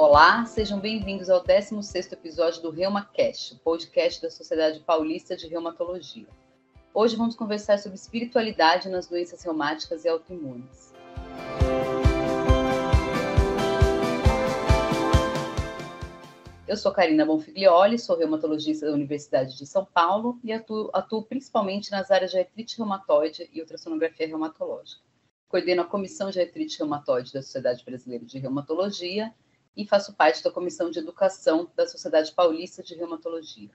Olá, sejam bem-vindos ao 16º episódio do ReumaCast, o podcast da Sociedade Paulista de Reumatologia. Hoje vamos conversar sobre espiritualidade nas doenças reumáticas e autoimunes. Eu sou Karina Bonfiglioli, sou reumatologista da Universidade de São Paulo e atuo principalmente nas áreas de artrite reumatoide e ultrassonografia reumatológica. Coordeno a Comissão de Artrite Reumatoide da Sociedade Brasileira de Reumatologia e faço parte da Comissão de Educação da Sociedade Paulista de Reumatologia.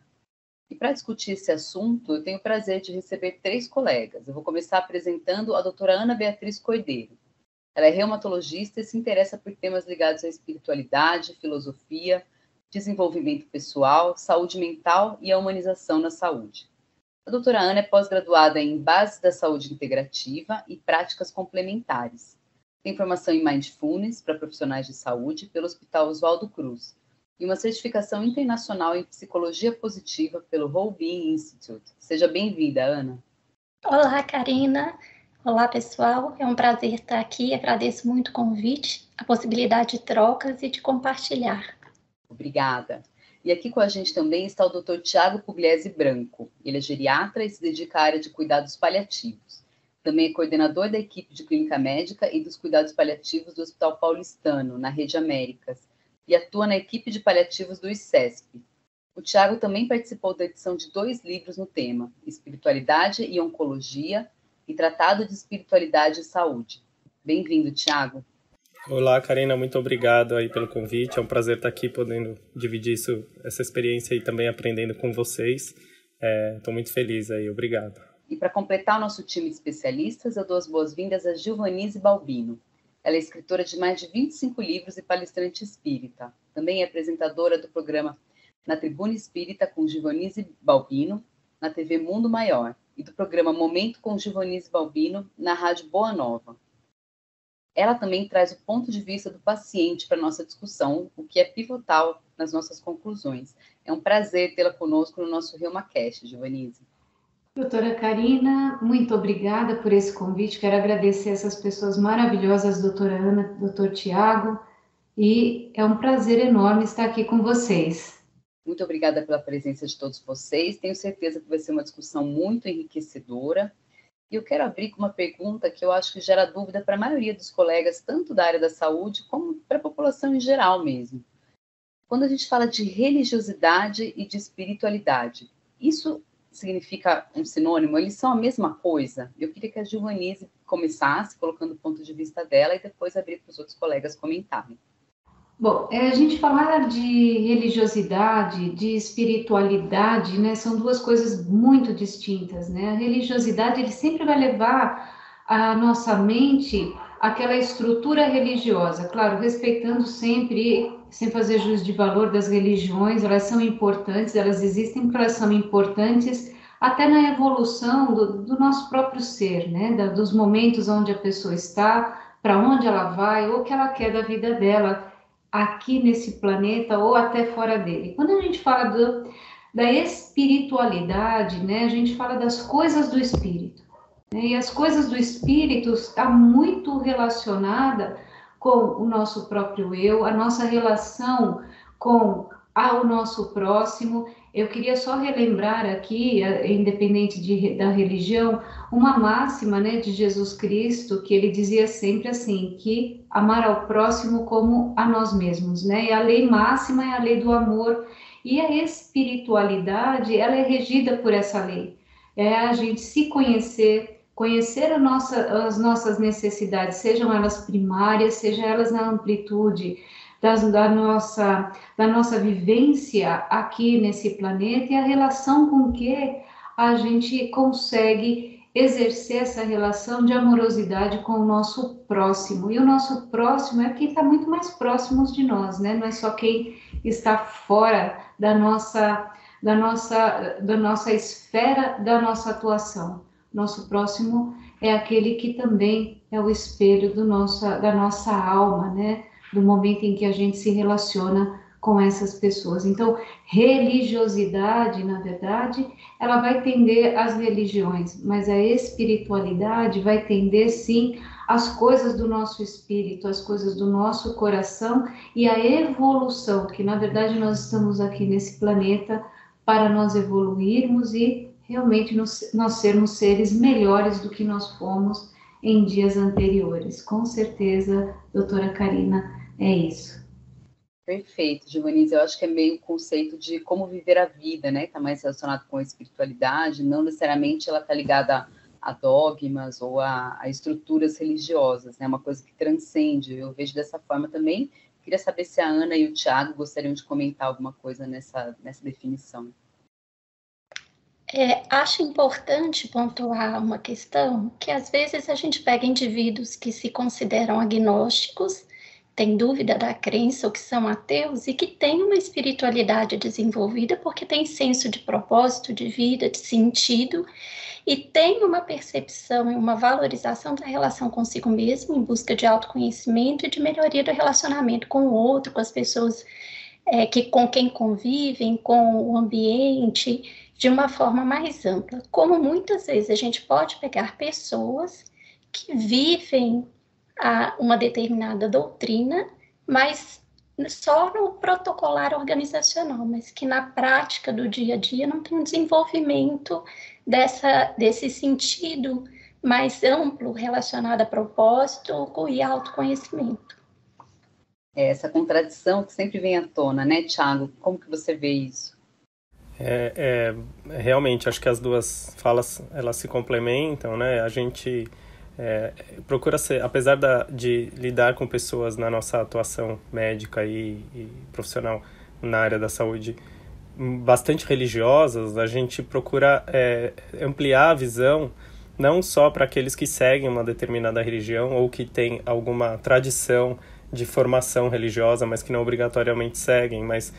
E para discutir esse assunto, eu tenho o prazer de receber 3 colegas. Eu vou começar apresentando a doutora Ana Beatriz Cordeiro. Ela é reumatologista e se interessa por temas ligados à espiritualidade, filosofia, desenvolvimento pessoal, saúde mental e a humanização na saúde. A doutora Ana é pós-graduada em Bases da Saúde Integrativa e Práticas Complementares. Tem formação em Mindfulness para profissionais de saúde pelo Hospital Oswaldo Cruz e uma certificação internacional em Psicologia Positiva pelo Wellbeing Institute. Seja bem-vinda, Ana. Olá, Karina. Olá, pessoal. É um prazer estar aqui. Agradeço muito o convite, a possibilidade de trocas e de compartilhar. Obrigada. E aqui com a gente também está o Dr. Tiago Pugliese Branco. Ele é geriatra e se dedica à área de cuidados paliativos. Também é coordenador da equipe de clínica médica e dos cuidados paliativos do Hospital Paulistano, na Rede Américas, e atua na equipe de paliativos do ICESP. O Tiago também participou da edição de 2 livros no tema, Espiritualidade e Oncologia e Tratado de Espiritualidade e Saúde. Bem-vindo, Tiago. Olá, Karina, muito obrigado aí pelo convite. É um prazer estar aqui podendo dividir essa experiência e também aprendendo com vocês. Estou muito feliz aí, obrigado. E para completar o nosso time de especialistas, eu dou as boas-vindas a Giovanise Balbino. Ela é escritora de mais de 25 livros e palestrante espírita. Também é apresentadora do programa Na Tribuna Espírita com Giovanise Balbino, na TV Mundo Maior, e do programa Momento com Giovanise Balbino, na Rádio Boa Nova. Ela também traz o ponto de vista do paciente para a nossa discussão, o que é pivotal nas nossas conclusões. É um prazer tê-la conosco no nosso ReumaCast, Giovanise. Doutora Karina, muito obrigada por esse convite. Quero agradecer essas pessoas maravilhosas, doutora Ana, doutor Tiago, e é um prazer enorme estar aqui com vocês. Muito obrigada pela presença de todos vocês. Tenho certeza que vai ser uma discussão muito enriquecedora. E eu quero abrir com uma pergunta que eu acho que gera dúvida para a maioria dos colegas, tanto da área da saúde, como para a população em geral mesmo. Quando a gente fala de religiosidade e de espiritualidade, isso significa um sinônimo? Eles são a mesma coisa? Eu queria que a Giovanise começasse colocando o ponto de vista dela e depois abrir para os outros colegas comentarem. Bom, a gente falar de religiosidade, de espiritualidade, né, são 2 coisas muito distintas, né? A religiosidade, ele sempre vai levar a nossa mente àquela estrutura religiosa, claro, respeitando sempre, sem fazer juízo de valor das religiões, elas são importantes, elas existem porque elas são importantes até na evolução do nosso próprio ser, né? Dos momentos onde a pessoa está, para onde ela vai, ou o que ela quer da vida dela, aqui nesse planeta ou até fora dele. Quando a gente fala da espiritualidade, né, a gente fala das coisas do espírito. Né, e as coisas do espírito estão muito relacionada com o nosso próprio eu, a nossa relação com o nosso próximo. Eu queria só relembrar aqui, independente da religião, uma máxima, né, de Jesus Cristo, que ele dizia sempre assim, que amar ao próximo como a nós mesmos, né? E a lei máxima é a lei do amor, e a espiritualidade, ela é regida por essa lei. É a gente se conhecer as nossas necessidades, sejam elas primárias, sejam elas na amplitude da nossa vivência aqui nesse planeta, e a relação com que a gente consegue exercer essa relação de amorosidade com o nosso próximo. E o nosso próximo é quem está muito mais próximo de nós, né? Não é só quem está fora da nossa esfera, da nossa atuação. Nosso próximo é aquele que também é o espelho da nossa alma, né? Do momento em que a gente se relaciona com essas pessoas. Então, religiosidade, na verdade, ela vai tender às religiões, mas a espiritualidade vai tender, sim, as coisas do nosso espírito, as coisas do nosso coração e a evolução, que na verdade nós estamos aqui nesse planeta para nós evoluirmos e realmente nós sermos seres melhores do que nós fomos em dias anteriores. Com certeza, doutora Karina, é isso. Perfeito, Giovanise. Eu acho que é meio o conceito de como viver a vida, né? Está mais relacionado com a espiritualidade, não necessariamente ela está ligada a dogmas ou a estruturas religiosas, né? Uma coisa que transcende. Eu vejo dessa forma também. Queria saber se a Ana e o Tiago gostariam de comentar alguma coisa nessa definição. Acho importante pontuar uma questão que às vezes a gente pega indivíduos que se consideram agnósticos, têm dúvida da crença ou que são ateus e que têm uma espiritualidade desenvolvida porque tem senso de propósito, de vida, de sentido e tem uma percepção e uma valorização da relação consigo mesmo em busca de autoconhecimento e de melhoria do relacionamento com o outro, com as pessoas com quem convivem, com o ambiente, de uma forma mais ampla. Como muitas vezes a gente pode pegar pessoas que vivem uma determinada doutrina, mas só no protocolar organizacional, mas que na prática do dia a dia não tem um desenvolvimento desse sentido mais amplo relacionado a propósito e autoconhecimento. Essa contradição que sempre vem à tona, né, Tiago? Como que você vê isso? Realmente, acho que as duas falas, elas se complementam, né? A gente procura ser, apesar de lidar com pessoas na nossa atuação médica e profissional na área da saúde bastante religiosas, a gente procura ampliar a visão não só para aqueles que seguem uma determinada religião ou que têm alguma tradição de formação religiosa, mas que não obrigatoriamente seguem, mas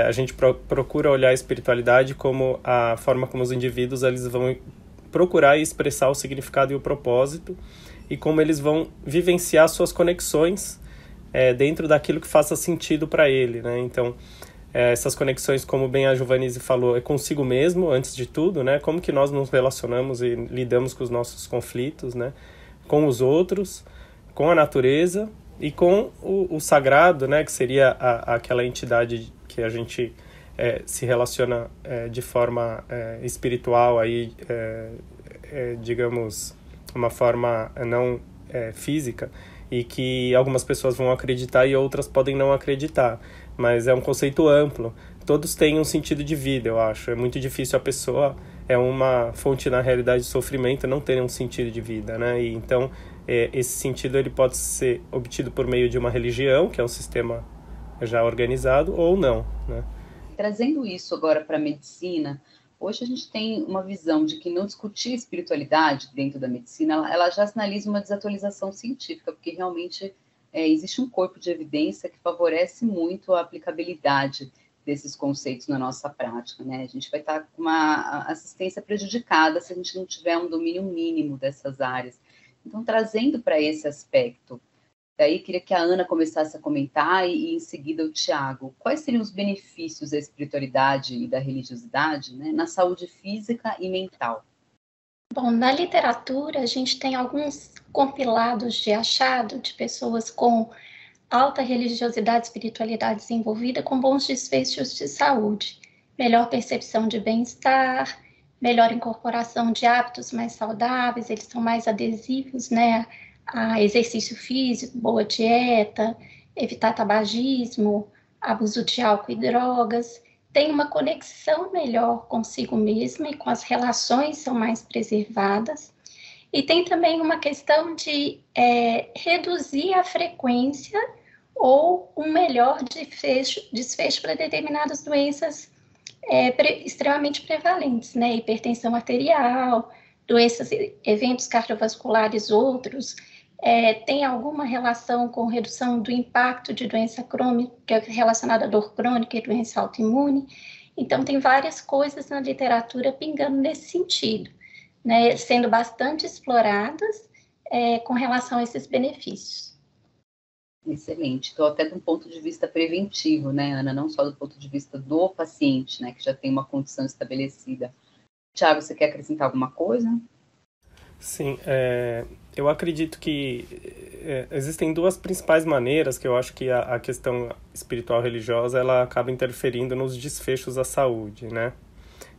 a gente procura olhar a espiritualidade como a forma como os indivíduos eles vão procurar expressar o significado e o propósito e como eles vão vivenciar suas conexões dentro daquilo que faça sentido para ele, né? Então, essas conexões, como bem a Giovanise falou, é consigo mesmo, antes de tudo, né? Como que nós nos relacionamos e lidamos com os nossos conflitos, né? Com os outros, com a natureza e com o sagrado, né? Que seria aquela entidade que a gente se relaciona de forma espiritual, aí, digamos, uma forma não física, e que algumas pessoas vão acreditar e outras podem não acreditar, mas é um conceito amplo. Todos têm um sentido de vida, eu acho. É muito difícil a pessoa, uma fonte na realidade de sofrimento, não ter um sentido de vida, né? E então, esse sentido ele pode ser obtido por meio de uma religião, que é um sistema já organizado, ou não, né? Trazendo isso agora para a medicina, hoje a gente tem uma visão de que não discutir espiritualidade dentro da medicina, ela já sinaliza uma desatualização científica, porque realmente existe um corpo de evidência que favorece muito a aplicabilidade desses conceitos na nossa prática, né? A gente vai estar com uma assistência prejudicada se a gente não tiver um domínio mínimo dessas áreas. Então, trazendo para esse aspecto, daí queria que a Ana começasse a comentar e em seguida o Tiago. Quais seriam os benefícios da espiritualidade e da religiosidade, né, na saúde física e mental? Bom, na literatura a gente tem alguns compilados de achado de pessoas com alta religiosidade e espiritualidade desenvolvida com bons desfechos de saúde, melhor percepção de bem-estar, melhor incorporação de hábitos mais saudáveis, eles são mais adesivos, né, a exercício físico, boa dieta, evitar tabagismo, abuso de álcool e drogas, tem uma conexão melhor consigo mesma e com as relações são mais preservadas. E tem também uma questão de reduzir a frequência ou um melhor desfecho para determinadas doenças extremamente prevalentes, né? Hipertensão arterial, doenças, eventos cardiovasculares, outros, tem alguma relação com redução do impacto de doença crônica relacionada à dor crônica e doença autoimune. Então, tem várias coisas na literatura pingando nesse sentido, né, sendo bastante exploradas com relação a esses benefícios. Excelente. Então, até do ponto de vista preventivo, né, Ana? Não só do ponto de vista do paciente, né, que já tem uma condição estabelecida. Tiago, você quer acrescentar alguma coisa? Sim, eu acredito que existem duas principais maneiras que eu acho que a questão espiritual religiosa ela acaba interferindo nos desfechos da saúde, né?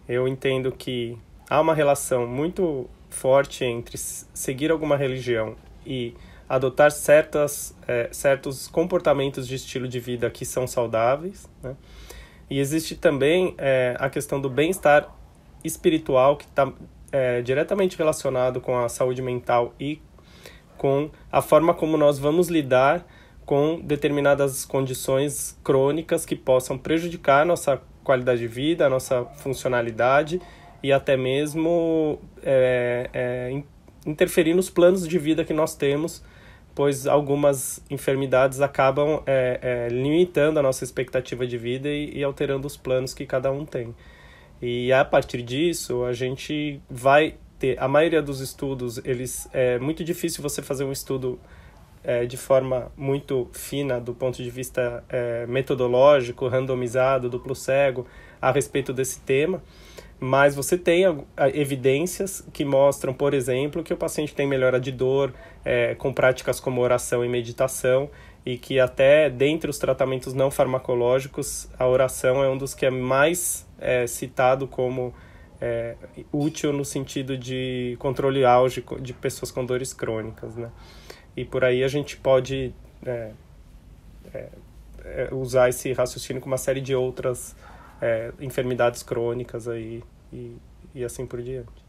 Eu entendo que há uma relação muito forte entre seguir alguma religião e adotar certos comportamentos de estilo de vida que são saudáveis, né? E existe também a questão do bem-estar espiritual, que está diretamente relacionado com a saúde mental e com a forma como nós vamos lidar com determinadas condições crônicas que possam prejudicar a nossa qualidade de vida, a nossa funcionalidade e até mesmo interferir nos planos de vida que nós temos, pois algumas enfermidades acabam limitando a nossa expectativa de vida e alterando os planos que cada um tem. E a partir disso, a gente vai ter... A maioria dos estudos, é muito difícil você fazer um estudo de forma muito fina, do ponto de vista metodológico, randomizado, duplo cego, a respeito desse tema. Mas você tem evidências que mostram, por exemplo, que o paciente tem melhora de dor com práticas como oração e meditação, e que até dentre os tratamentos não farmacológicos, a oração é um dos que é mais citado como útil no sentido de controle álgico de pessoas com dores crônicas, né? E por aí a gente pode usar esse raciocínio com uma série de outras enfermidades crônicas aí, e assim por diante.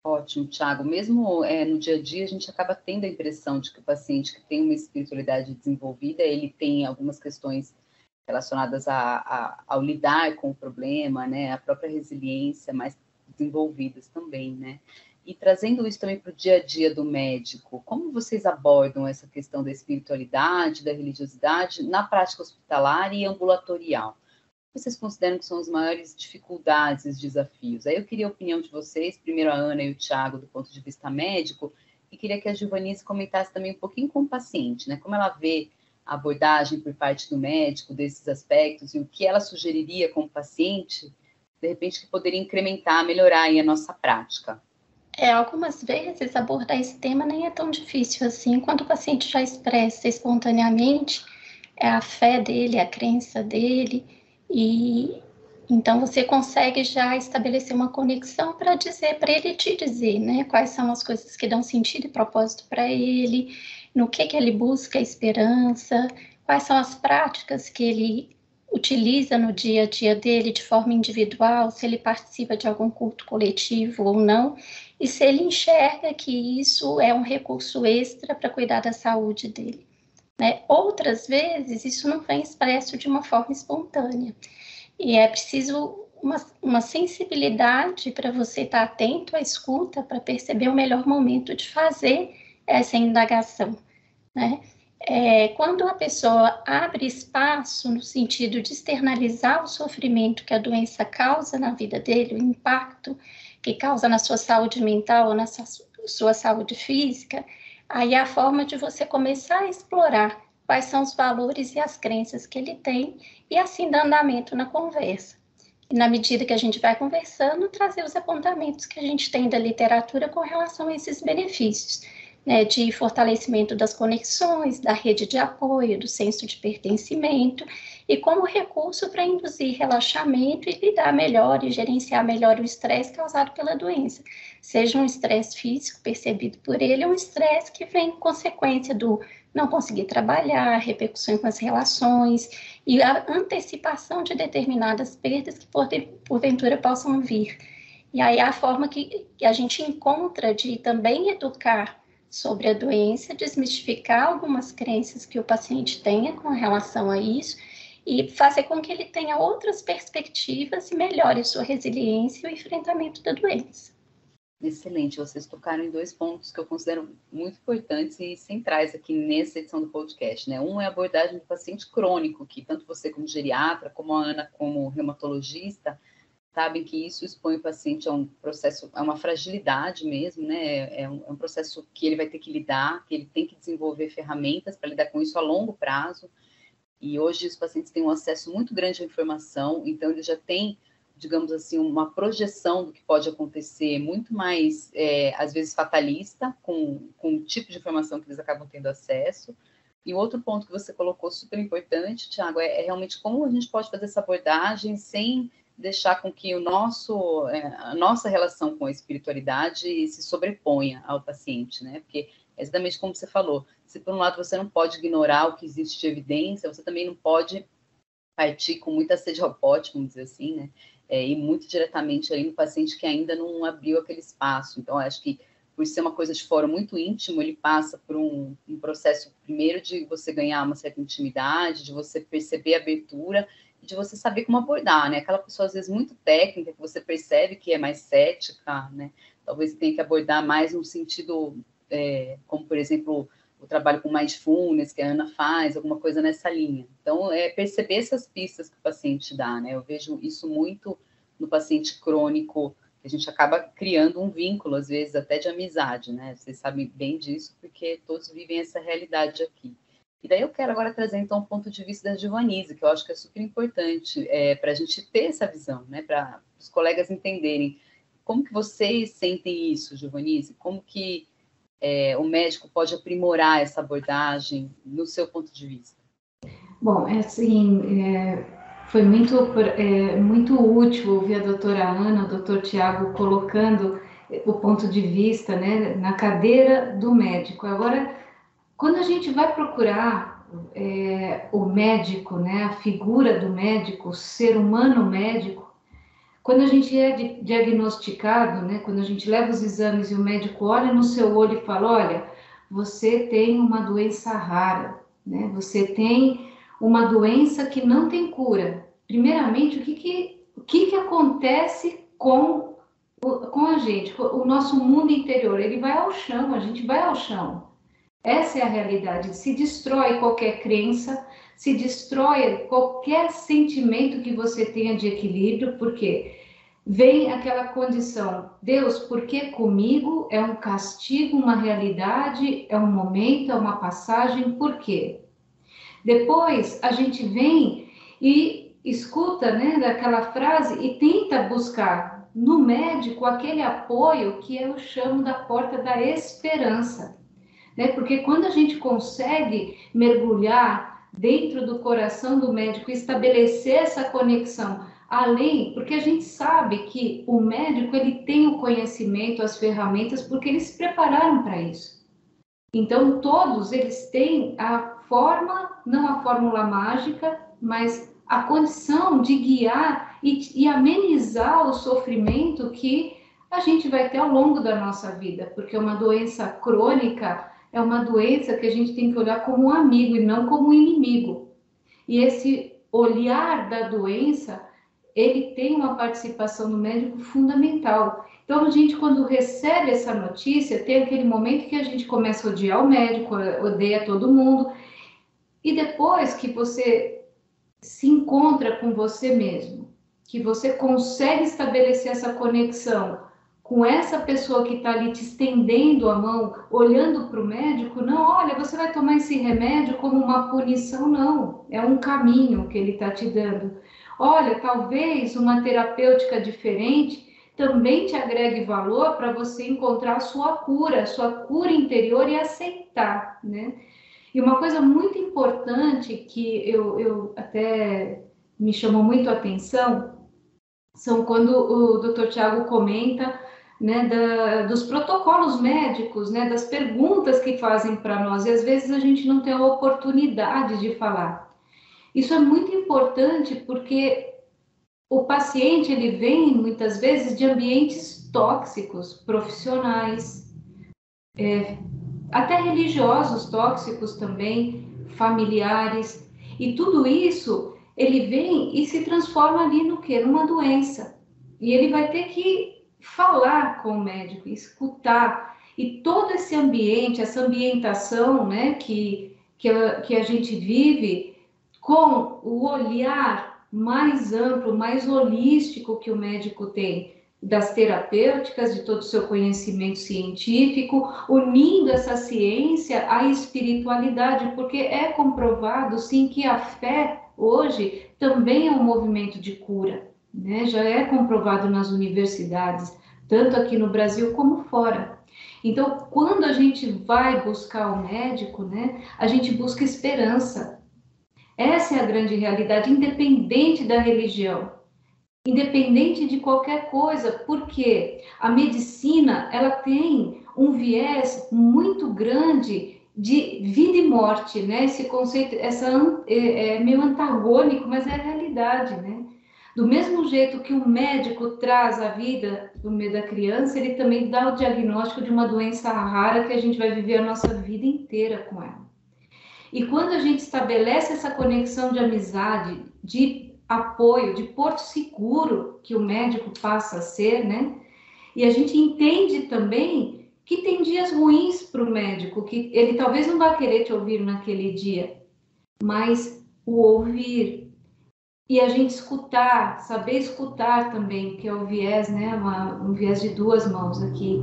Ótimo, Thiago. Mesmo no dia a dia, a gente acaba tendo a impressão de que o paciente que tem uma espiritualidade desenvolvida, ele tem algumas questões relacionadas ao lidar com o problema, né, a própria resiliência mais desenvolvidas também, né? E trazendo isso também para o dia a dia do médico, como vocês abordam essa questão da espiritualidade, da religiosidade na prática hospitalar e ambulatorial? Vocês consideram que são as maiores dificuldades, os desafios? Aí eu queria a opinião de vocês, primeiro a Ana e o Thiago, do ponto de vista médico, e queria que a Giovanice comentasse também um pouquinho com o paciente, né? Como ela vê a abordagem por parte do médico desses aspectos e o que ela sugeriria como paciente, de repente, que poderia incrementar, melhorar aí a nossa prática. Algumas vezes abordar esse tema nem é tão difícil assim, quando o paciente já expressa espontaneamente a fé dele, a crença dele, e então você consegue já estabelecer uma conexão para ele te dizer, né, quais são as coisas que dão sentido e propósito para ele, no que ele busca esperança, quais são as práticas que ele utiliza no dia a dia dele de forma individual, se ele participa de algum culto coletivo ou não, e se ele enxerga que isso é um recurso extra para cuidar da saúde dele, né? Outras vezes, isso não vem expresso de uma forma espontânea, e é preciso uma sensibilidade para você estar atento à escuta, para perceber o melhor momento de fazer essa indagação, né? Quando a pessoa abre espaço no sentido de externalizar o sofrimento que a doença causa na vida dele, o impacto que causa na sua saúde mental ou na sua saúde física, aí é a forma de você começar a explorar quais são os valores e as crenças que ele tem e assim dar andamento na conversa. E na medida que a gente vai conversando, trazer os apontamentos que a gente tem da literatura com relação a esses benefícios, né, de fortalecimento das conexões, da rede de apoio, do senso de pertencimento, e como recurso para induzir relaxamento e lidar melhor e gerenciar melhor o estresse causado pela doença. Seja um estresse físico percebido por ele, ou um estresse que vem em consequência do não conseguir trabalhar, repercussões nas relações e a antecipação de determinadas perdas que porventura possam vir. E aí a forma que a gente encontra de também educar sobre a doença, desmistificar algumas crenças que o paciente tenha com relação a isso e fazer com que ele tenha outras perspectivas e melhore sua resiliência e o enfrentamento da doença. Excelente, vocês tocaram em 2 pontos que eu considero muito importantes e centrais aqui nessa edição do podcast, né? Um é a abordagem do paciente crônico, que tanto você como geriatra, como a Ana como reumatologista, sabem que isso expõe o paciente a um processo, a uma fragilidade mesmo, né? É um processo que ele vai ter que lidar, que ele tem que desenvolver ferramentas para lidar com isso a longo prazo. E hoje os pacientes têm um acesso muito grande à informação, então eles já têm digamos assim, uma projeção do que pode acontecer muito mais, às vezes, fatalista, com o tipo de informação que eles acabam tendo acesso. E o outro ponto que você colocou super importante, Tiago, é realmente como a gente pode fazer essa abordagem sem deixar com que a nossa relação com a espiritualidade se sobreponha ao paciente, né? Porque é exatamente como você falou, se por um lado você não pode ignorar o que existe de evidência, você também não pode partir com muita sede ao pote, vamos dizer assim, né? E muito diretamente ali no paciente que ainda não abriu aquele espaço. Então, acho que por ser uma coisa de fora muito íntimo, ele passa por um processo, primeiro, de você ganhar uma certa intimidade, de você perceber a abertura, de você saber como abordar, né? Aquela pessoa, às vezes, muito técnica, que você percebe que é mais cética, né? Talvez tenha que abordar mais no sentido, como, por exemplo, o trabalho com mindfulness, que a Ana faz, alguma coisa nessa linha. Então, perceber essas pistas que o paciente dá, né? Eu vejo isso muito no paciente crônico, a gente acaba criando um vínculo, às vezes, até de amizade, né? Vocês sabem bem disso, porque todos vivem essa realidade aqui. E daí eu quero agora trazer, então, um ponto de vista da Giovanise, que eu acho que é super importante para a gente ter essa visão, né? Para os colegas entenderem como que vocês sentem isso, Giovanise, como que o médico pode aprimorar essa abordagem no seu ponto de vista. Bom, assim, foi muito útil ouvir a doutora Ana, o doutor Tiago colocando o ponto de vista, né, na cadeira do médico. Agora, quando a gente vai procurar o médico, né, a figura do médico, o ser humano médico, quando a gente é diagnosticado, né, quando a gente leva os exames e o médico olha no seu olho e fala, olha, você tem uma doença rara, né, você tem uma doença que não tem cura. Primeiramente, o que acontece com a gente, com o nosso mundo interior? Ele vai ao chão, a gente vai ao chão. Essa é a realidade. Se destrói qualquer crença, se destrói qualquer sentimento que você tenha de equilíbrio, porque vem aquela condição, Deus, por que comigo? É um castigo, uma realidade, é um momento, é uma passagem, por quê? Depois a gente vem e escuta, né, daquela frase e tenta buscar no médico aquele apoio que eu chamo da porta da esperança, né? Porque quando a gente consegue mergulhar dentro do coração do médico e estabelecer essa conexão, além, porque a gente sabe que o médico ele tem o conhecimento, as ferramentas, porque eles se prepararam para isso. Então, todos eles têm a forma, não a fórmula mágica, mas a condição de guiar e amenizar o sofrimento que a gente vai ter ao longo da nossa vida, porque uma doença crônica é uma doença que a gente tem que olhar como um amigo e não como um inimigo. E esse olhar da doença, ele tem uma participação do médico fundamental. Então, a gente, quando recebe essa notícia, tem aquele momento que a gente começa a odiar o médico, odeia todo mundo, e depois que você se encontra com você mesmo, que você consegue estabelecer essa conexão com essa pessoa que está ali te estendendo a mão, olhando para o médico, não, olha, você vai tomar esse remédio como uma punição, não, é um caminho que ele está te dando. Olha, talvez uma terapêutica diferente também te agregue valor para você encontrar a sua cura interior e aceitar, né? E uma coisa muito importante que eu até me chamou muito a atenção são quando o Dr. Tiago comenta, né, dos protocolos médicos, né, das perguntas que fazem para nós, e às vezes a gente não tem a oportunidade de falar. Isso é muito importante porque o paciente ele vem muitas vezes de ambientes tóxicos, profissionais, até religiosos tóxicos também, familiares, e tudo isso ele vem e se transforma ali no quê? Numa doença. E ele vai ter que falar com o médico, escutar, e todo esse ambiente, essa ambientação, né, que a gente vive, com o olhar mais amplo, mais holístico que o médico tem, das terapêuticas, de todo o seu conhecimento científico, unindo essa ciência à espiritualidade, porque é comprovado, sim, que a fé hoje também é um movimento de cura. né? Já é comprovado nas universidades, tanto aqui no Brasil como fora. Então, quando a gente vai buscar o médico, né, a gente busca esperança. Essa é a grande realidade, independente da religião, independente de qualquer coisa, porque a medicina, ela tem um viés muito grande de vida e morte, né? Esse conceito, é meio antagônico, mas é a realidade, né? Do mesmo jeito que o médico traz a vida do meio da criança, ele também dá o diagnóstico de uma doença rara que a gente vai viver a nossa vida inteira com ela. E quando a gente estabelece essa conexão de amizade, de apoio, de porto seguro que o médico passa a ser, né? E a gente entende também que tem dias ruins para o médico, que ele talvez não vá querer te ouvir naquele dia, mas o ouvir e a gente escutar, saber escutar também, que é o viés, né? Um viés de duas mãos aqui,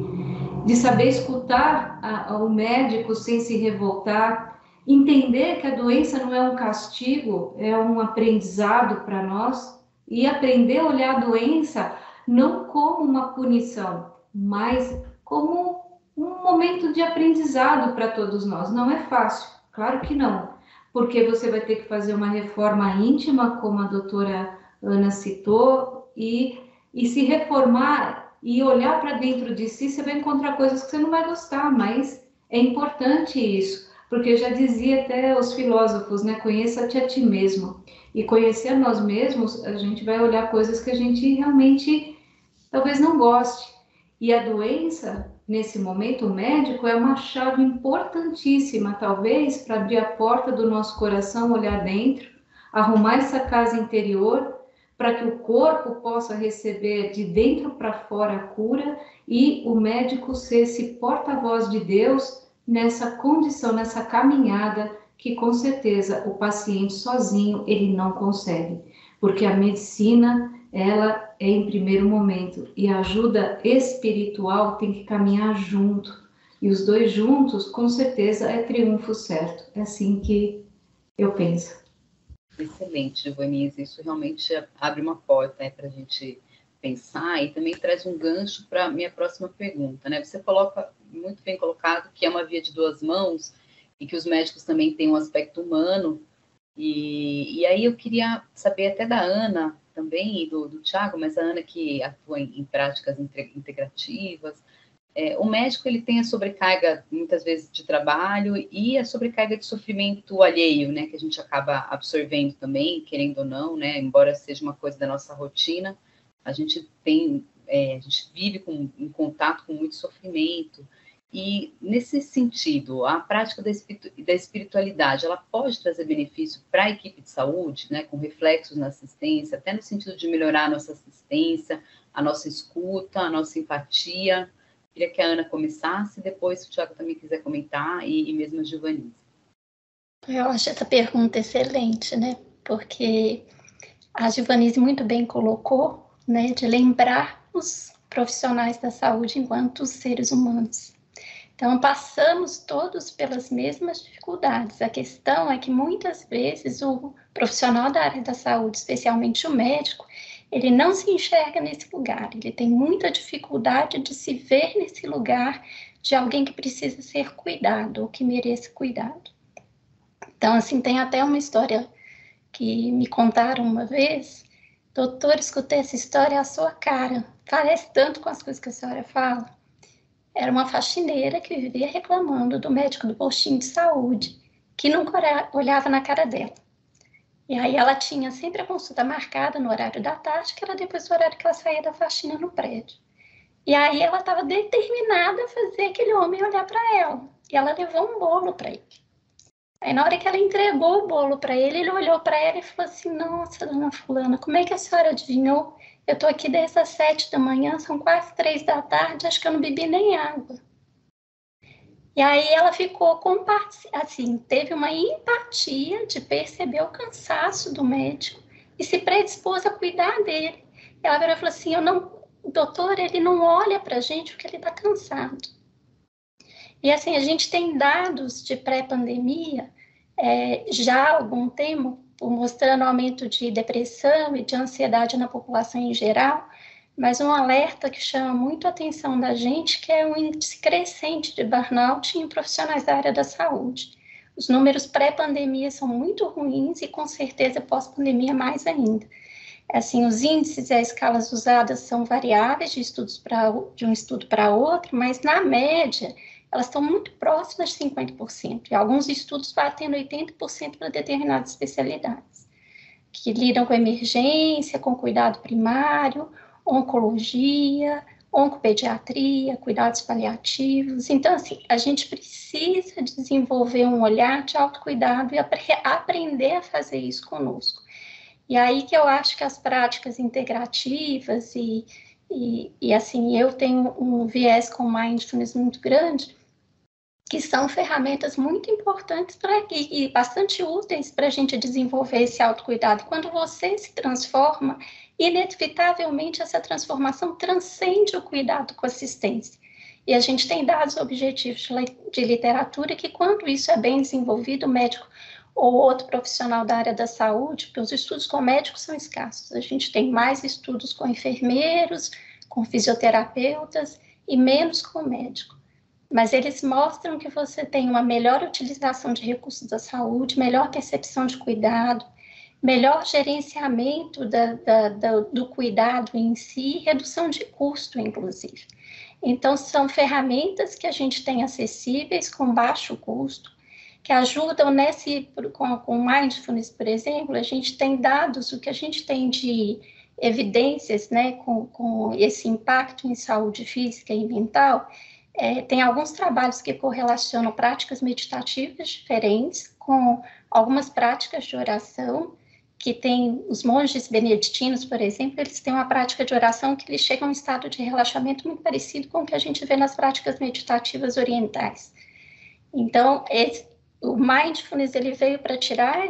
de saber escutar o médico sem se revoltar, entender que a doença não é um castigo, é um aprendizado para nós, e aprender a olhar a doença não como uma punição, mas como um momento de aprendizado para todos nós. Não é fácil, claro que não, porque você vai ter que fazer uma reforma íntima, como a doutora Ana citou, e se reformar e olhar para dentro de si, você vai encontrar coisas que você não vai gostar, mas é importante isso, porque já dizia até os filósofos, né? Conheça-te a ti mesmo. E conhecer a nós mesmos, a gente vai olhar coisas que a gente realmente talvez não goste. E a doença, nesse momento, o médico é uma chave importantíssima, talvez, para abrir a porta do nosso coração, olhar dentro, arrumar essa casa interior, para que o corpo possa receber de dentro para fora a cura e o médico ser esse porta-voz de Deus nessa condição, nessa caminhada que com certeza o paciente sozinho ele não consegue, porque a medicina ela é em primeiro momento e a ajuda espiritual tem que caminhar junto e os dois juntos com certeza é triunfo certo, é assim que eu penso. Excelente, Giovanise. Isso realmente abre uma porta, né, para a gente pensar e também traz um gancho para a minha próxima pergunta, né? Você coloca, muito bem colocado, que é uma via de duas mãos e que os médicos também têm um aspecto humano. E aí eu queria saber até da Ana também e do Thiago, mas a Ana que atua em práticas integrativas. O médico ele tem a sobrecarga, muitas vezes, de trabalho e a sobrecarga de sofrimento alheio, né, que a gente acaba absorvendo também, querendo ou não, né, embora seja uma coisa da nossa rotina, a gente vive em contato com muito sofrimento. E, nesse sentido, a prática da espiritualidade, ela pode trazer benefício para a equipe de saúde, né, com reflexos na assistência, até no sentido de melhorar a nossa assistência, a nossa escuta, a nossa empatia. Queria que a Ana começasse, depois se o Thiago também quiser comentar, e mesmo a Giovanise. Eu acho essa pergunta excelente, né? Porque a Giovanise muito bem colocou, né, de lembrar os profissionais da saúde enquanto seres humanos. Então, passamos todos pelas mesmas dificuldades. A questão é que muitas vezes o profissional da área da saúde, especialmente o médico, ele não se enxerga nesse lugar, ele tem muita dificuldade de se ver nesse lugar de alguém que precisa ser cuidado, ou que merece cuidado. Então, assim, tem até uma história que me contaram uma vez: doutor, escutei essa história à sua cara, parece tanto com as coisas que a senhora fala. Era uma faxineira que vivia reclamando do médico do postinho de saúde, que nunca olhava na cara dela. E aí ela tinha sempre a consulta marcada no horário da tarde, que era depois do horário que ela saía da faxina no prédio. E aí ela estava determinada a fazer aquele homem olhar para ela. E ela levou um bolo para ele. Aí na hora que ela entregou o bolo para ele, ele olhou para ela e falou assim: nossa, dona fulana, como é que a senhora adivinhou? Eu estou aqui desde as 7 da manhã, são quase 3 da tarde, acho que eu não bebi nem água. E aí ela ficou assim, teve uma empatia de perceber o cansaço do médico e se predispôs a cuidar dele. Ela virou e falou assim: doutor, ele não olha para a gente porque ele está cansado. E assim, a gente tem dados de pré-pandemia já há algum tempo mostrando aumento de depressão e de ansiedade na população em geral, mas um alerta que chama muito a atenção da gente, que é o índice crescente de burnout em profissionais da área da saúde. Os números pré-pandemia são muito ruins e, com certeza, pós-pandemia mais ainda. Assim, os índices e as escalas usadas são variáveis de um estudo para outro, mas, na média, elas estão muito próximas de 50%, e alguns estudos batendo 80% para determinadas especialidades, que lidam com emergência, com cuidado primário, oncologia, oncopediatria, cuidados paliativos. Então, assim, a gente precisa desenvolver um olhar de autocuidado e aprender a fazer isso conosco. E aí que eu acho que as práticas integrativas e assim, eu tenho um viés com mindfulness muito grande, que são ferramentas muito importantes e bastante úteis para a gente desenvolver esse autocuidado. Quando você se transforma, inevitavelmente essa transformação transcende o cuidado com assistência. E a gente tem dados objetivos de literatura que, quando isso é bem desenvolvido, o médico ou outro profissional da área da saúde, porque os estudos com médicos são escassos, a gente tem mais estudos com enfermeiros, com fisioterapeutas e menos com médico. Mas eles mostram que você tem uma melhor utilização de recursos da saúde, melhor percepção de cuidado, melhor gerenciamento do cuidado em si, redução de custo, inclusive. Então, são ferramentas que a gente tem acessíveis, com baixo custo, que ajudam com mindfulness, por exemplo, a gente tem dados, o que a gente tem de evidências, né, com esse impacto em saúde física e mental. Tem alguns trabalhos que correlacionam práticas meditativas diferentes com algumas práticas de oração, que tem os monges beneditinos, por exemplo, eles têm uma prática de oração que eles chegam a um estado de relaxamento muito parecido com o que a gente vê nas práticas meditativas orientais. Então, o mindfulness ele veio para tirar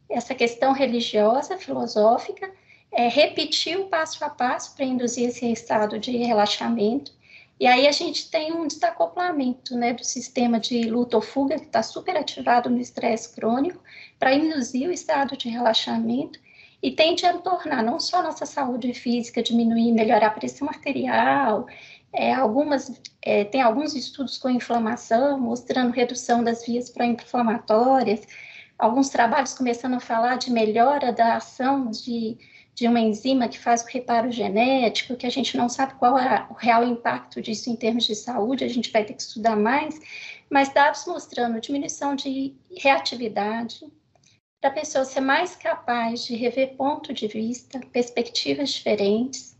essa questão religiosa, filosófica, repetir o passo a passo para induzir esse estado de relaxamento. E aí a gente tem um desacoplamento, né, do sistema de luta ou fuga, que está super ativado no estresse crônico, para induzir o estado de relaxamento e tende a tornar não só a nossa saúde física, diminuir, melhorar a pressão arterial, tem alguns estudos com inflamação, mostrando redução das vias pró-inflamatórias, alguns trabalhos começando a falar de melhora da ação de uma enzima que faz o reparo genético, que a gente não sabe qual é o real impacto disso em termos de saúde, a gente vai ter que estudar mais, mas dados mostrando diminuição de reatividade, para a pessoa ser mais capaz de rever ponto de vista, perspectivas diferentes,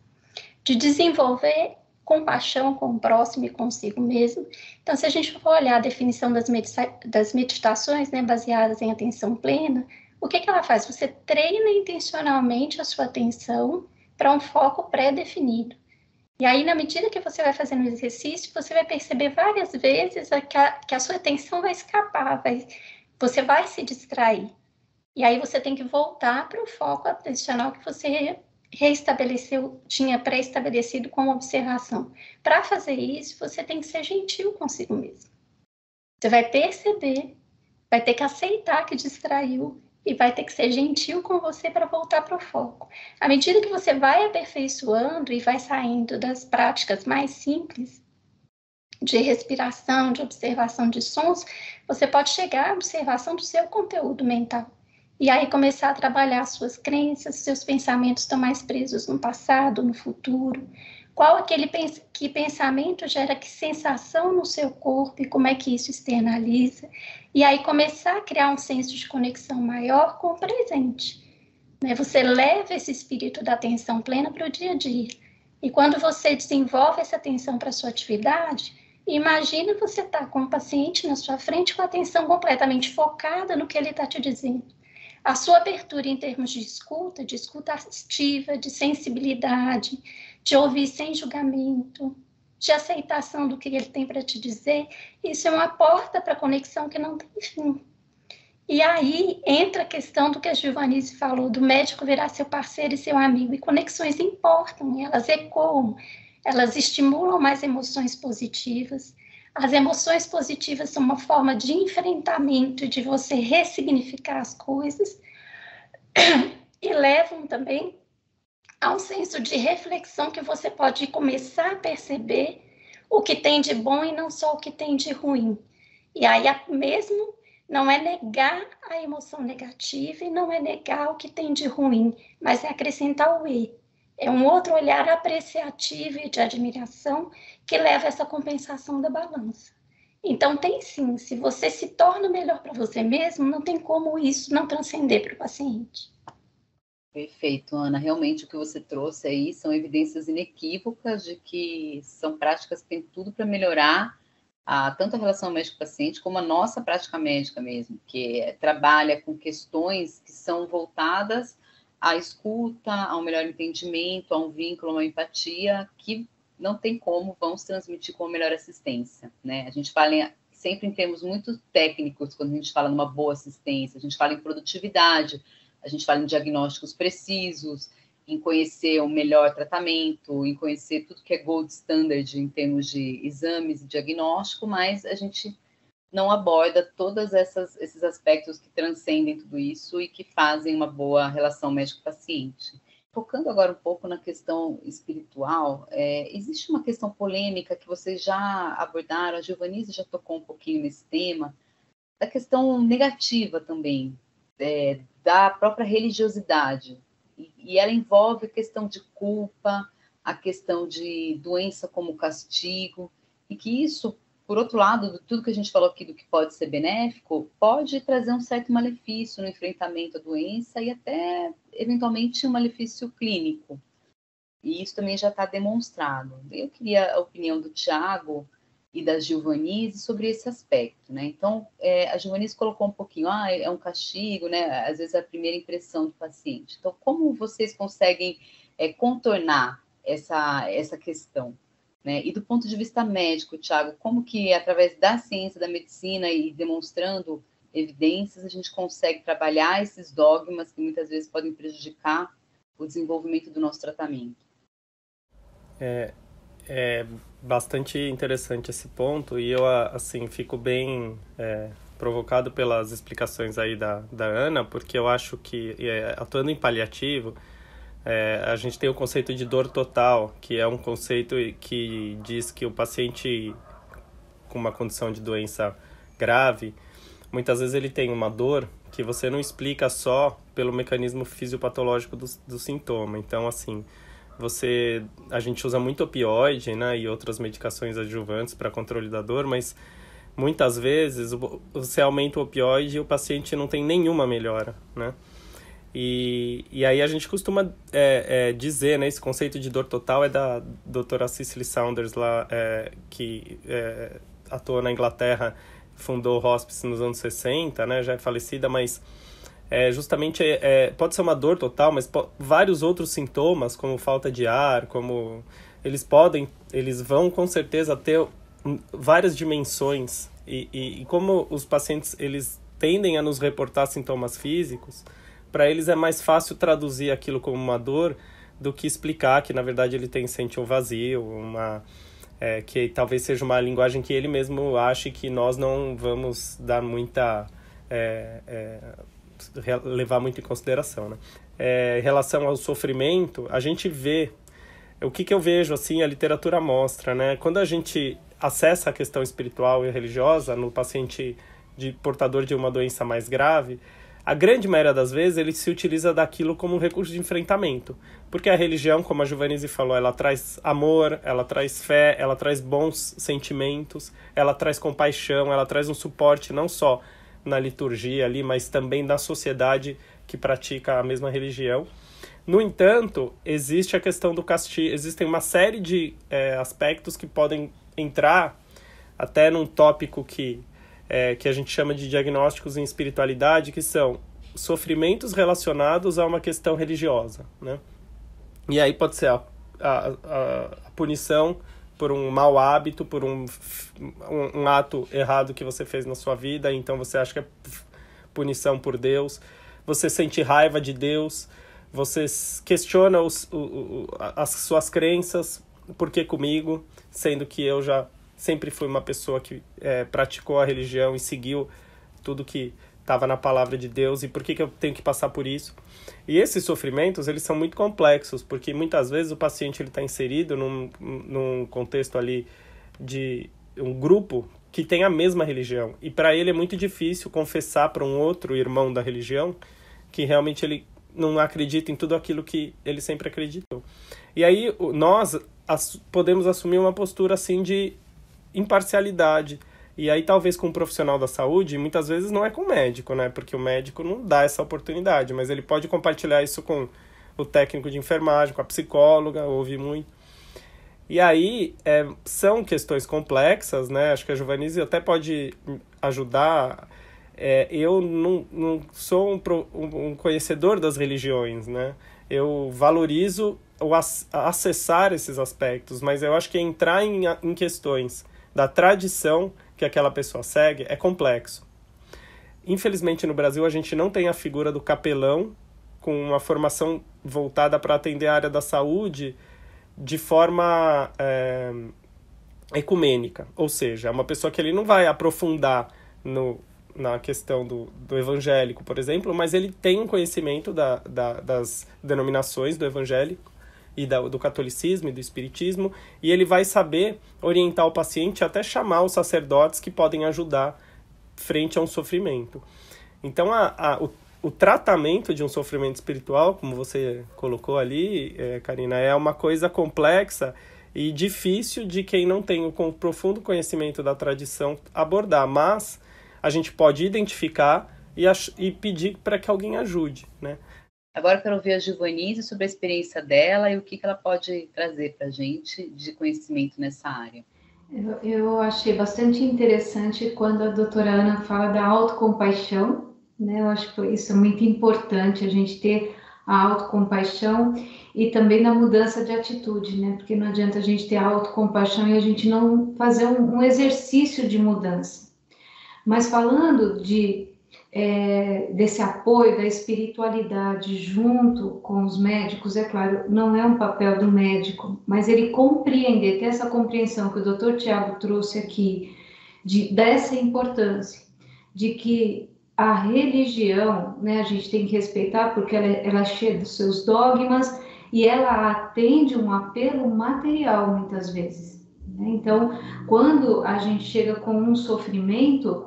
de desenvolver compaixão com o próximo e consigo mesmo. Então, se a gente for olhar a definição das meditações, né, baseadas em atenção plena, o que ela faz? Você treina intencionalmente a sua atenção para um foco pré-definido. E aí, na medida que você vai fazendo o exercício, você vai perceber várias vezes que a sua atenção vai escapar, você vai se distrair. E aí você tem que voltar para o foco atencional que você tinha pré-estabelecido como observação. Para fazer isso, você tem que ser gentil consigo mesmo. Você vai perceber, vai ter que aceitar que distraiu e vai ter que ser gentil com você para voltar para o foco. À medida que você vai aperfeiçoando e vai saindo das práticas mais simples, de respiração, de observação de sons, você pode chegar à observação do seu conteúdo mental. E aí começar a trabalhar suas crenças, seus pensamentos estão mais presos no passado, no futuro. Qual aquele que pensamento gera que sensação no seu corpo e como é que isso externaliza? E aí começar a criar um senso de conexão maior com o presente. Né? Você leva esse espírito da atenção plena para o dia a dia. E quando você desenvolve essa atenção para a sua atividade, imagina você estar com um paciente na sua frente com a atenção completamente focada no que ele está te dizendo. A sua abertura em termos de escuta ativa, de sensibilidade, de ouvir sem julgamento, de aceitação do que ele tem para te dizer, isso é uma porta para a conexão que não tem fim. E aí entra a questão do que a Giovannice falou, do médico virar seu parceiro e seu amigo. E conexões importam, elas ecoam, elas estimulam mais emoções positivas. As emoções positivas são uma forma de enfrentamento, de você ressignificar as coisas. e levam também a um senso de reflexão que você pode começar a perceber o que tem de bom e não só o que tem de ruim. E aí mesmo não é negar a emoção negativa e não é negar o que tem de ruim, mas é acrescentar o e. É um outro olhar apreciativo e de admiração que leva a essa compensação da balança. Então, tem sim, se você se torna melhor para você mesmo, não tem como isso não transcender para o paciente. Perfeito, Ana. Realmente o que você trouxe aí são evidências inequívocas de que são práticas que têm tudo para melhorar tanto a relação médico-paciente como a nossa prática médica mesmo, que trabalha com questões que são voltadas à escuta, ao melhor entendimento, a um vínculo, a uma empatia, que não tem como vão se transmitir com a melhor assistência, né? A gente fala sempre em termos muito técnicos, quando a gente fala numa boa assistência, a gente fala em produtividade, a gente fala em diagnósticos precisos, em conhecer o melhor tratamento, em conhecer tudo que é gold standard em termos de exames e diagnóstico, mas a gente não aborda todos esses aspectos que transcendem tudo isso e que fazem uma boa relação médico-paciente. Focando agora um pouco na questão espiritual, existe uma questão polêmica que vocês já abordaram, a Giovanise já tocou um pouquinho nesse tema, da questão negativa também, da própria religiosidade. E ela envolve a questão de culpa, a questão de doença como castigo, e que isso, por outro lado, de tudo que a gente falou aqui do que pode ser benéfico, pode trazer um certo malefício no enfrentamento à doença e até, eventualmente, um malefício clínico. E isso também já está demonstrado. Eu queria a opinião do Tiago e da Giovanise sobre esse aspecto, né? Então, a Giovanise colocou um pouquinho, é um castigo, né? Às vezes é a primeira impressão do paciente. Então, como vocês conseguem contornar essa questão, né? E do ponto de vista médico, Tiago, como que através da ciência, da medicina e demonstrando evidências, a gente consegue trabalhar esses dogmas que muitas vezes podem prejudicar o desenvolvimento do nosso tratamento? É bastante interessante esse ponto e eu, assim, fico bem provocado pelas explicações aí da Ana, porque eu acho que, atuando em paliativo, a gente tem o conceito de dor total, que é um conceito que diz que o paciente com uma condição de doença grave, muitas vezes ele tem uma dor que você não explica só pelo mecanismo fisiopatológico do sintoma. Então, assim, a gente usa muito opioide, né, e outras medicações adjuvantes para controle da dor, mas muitas vezes você aumenta o opioide e o paciente não tem nenhuma melhora, né? E aí a gente costuma dizer, né, esse conceito de dor total é da doutora Cicely Saunders, lá, que atuou na Inglaterra, fundou o hospice nos anos 60, né, já é falecida, mas justamente pode ser uma dor total, mas vários outros sintomas, como falta de ar, como eles vão com certeza ter várias dimensões, e como os pacientes eles tendem a nos reportar sintomas físicos, para eles é mais fácil traduzir aquilo como uma dor do que explicar que, na verdade, ele sente um vazio, que talvez seja uma linguagem que ele mesmo ache que nós não vamos dar muita... levar muito em consideração, né? Em relação ao sofrimento, a gente vê... O que eu vejo, assim, a literatura mostra, né? Quando a gente acessa a questão espiritual e religiosa no paciente portador de uma doença mais grave, a grande maioria das vezes ele se utiliza daquilo como um recurso de enfrentamento. Porque a religião, como a Giovanise falou, ela traz amor, ela traz fé, ela traz bons sentimentos, ela traz compaixão, ela traz um suporte não só na liturgia ali, mas também na sociedade que pratica a mesma religião. No entanto, existe a questão do castigo, existem uma série de aspectos que podem entrar até num tópico que a gente chama de diagnósticos em espiritualidade, que são sofrimentos relacionados a uma questão religiosa, né? E aí pode ser a punição por um mau hábito, por um ato errado que você fez na sua vida, então você acha que é punição por Deus, você sente raiva de Deus, você questiona as suas crenças, por que comigo, sendo que eu já sempre fui uma pessoa que praticou a religião e seguiu tudo que estava na palavra de Deus e por que eu tenho que passar por isso. E esses sofrimentos, eles são muito complexos, porque muitas vezes o paciente está inserido num contexto ali de um grupo que tem a mesma religião. E para ele é muito difícil confessar para um outro irmão da religião que realmente ele não acredita em tudo aquilo que ele sempre acreditou. E aí nós podemos assumir uma postura assim de imparcialidade. E aí talvez com um profissional da saúde, muitas vezes não é com o médico, né? Porque o médico não dá essa oportunidade, mas ele pode compartilhar isso com o técnico de enfermagem, com a psicóloga, ouve muito. E aí são questões complexas, né? Acho que a Giovanise até pode ajudar. Eu não sou um conhecedor das religiões, né? Eu valorizo acessar esses aspectos, mas eu acho que entrar em questões da tradição que aquela pessoa segue é complexo. Infelizmente, no Brasil, a gente não tem a figura do capelão com uma formação voltada para atender a área da saúde de forma ecumênica. Ou seja, é uma pessoa que ele não vai aprofundar na questão do evangélico, por exemplo, mas ele tem um conhecimento das denominações do evangélico e do catolicismo e do espiritismo, e ele vai saber orientar o paciente até chamar os sacerdotes que podem ajudar frente a um sofrimento. Então, o tratamento de um sofrimento espiritual, como você colocou ali, Karina, é uma coisa complexa e difícil de quem não tem um profundo conhecimento da tradição abordar, mas a gente pode identificar e pedir para que alguém ajude, né? Agora eu quero ouvir a Giovanise sobre a experiência dela e o que ela pode trazer para a gente de conhecimento nessa área. Eu achei bastante interessante quando a doutora Ana fala da autocompaixão, né? Eu acho que isso é muito importante, a gente ter a autocompaixão e também da mudança de atitude, né? Porque não adianta a gente ter a autocompaixão e a gente não fazer um exercício de mudança. Mas falando desse apoio da espiritualidade junto com os médicos, é claro, não é um papel do médico, mas ele compreender, ter essa compreensão que o Dr. Tiago trouxe aqui, dessa importância, de que a religião, né, a gente tem que respeitar porque ela é cheia dos seus dogmas e ela atende um apelo material muitas vezes, né? Então, quando a gente chega com um sofrimento,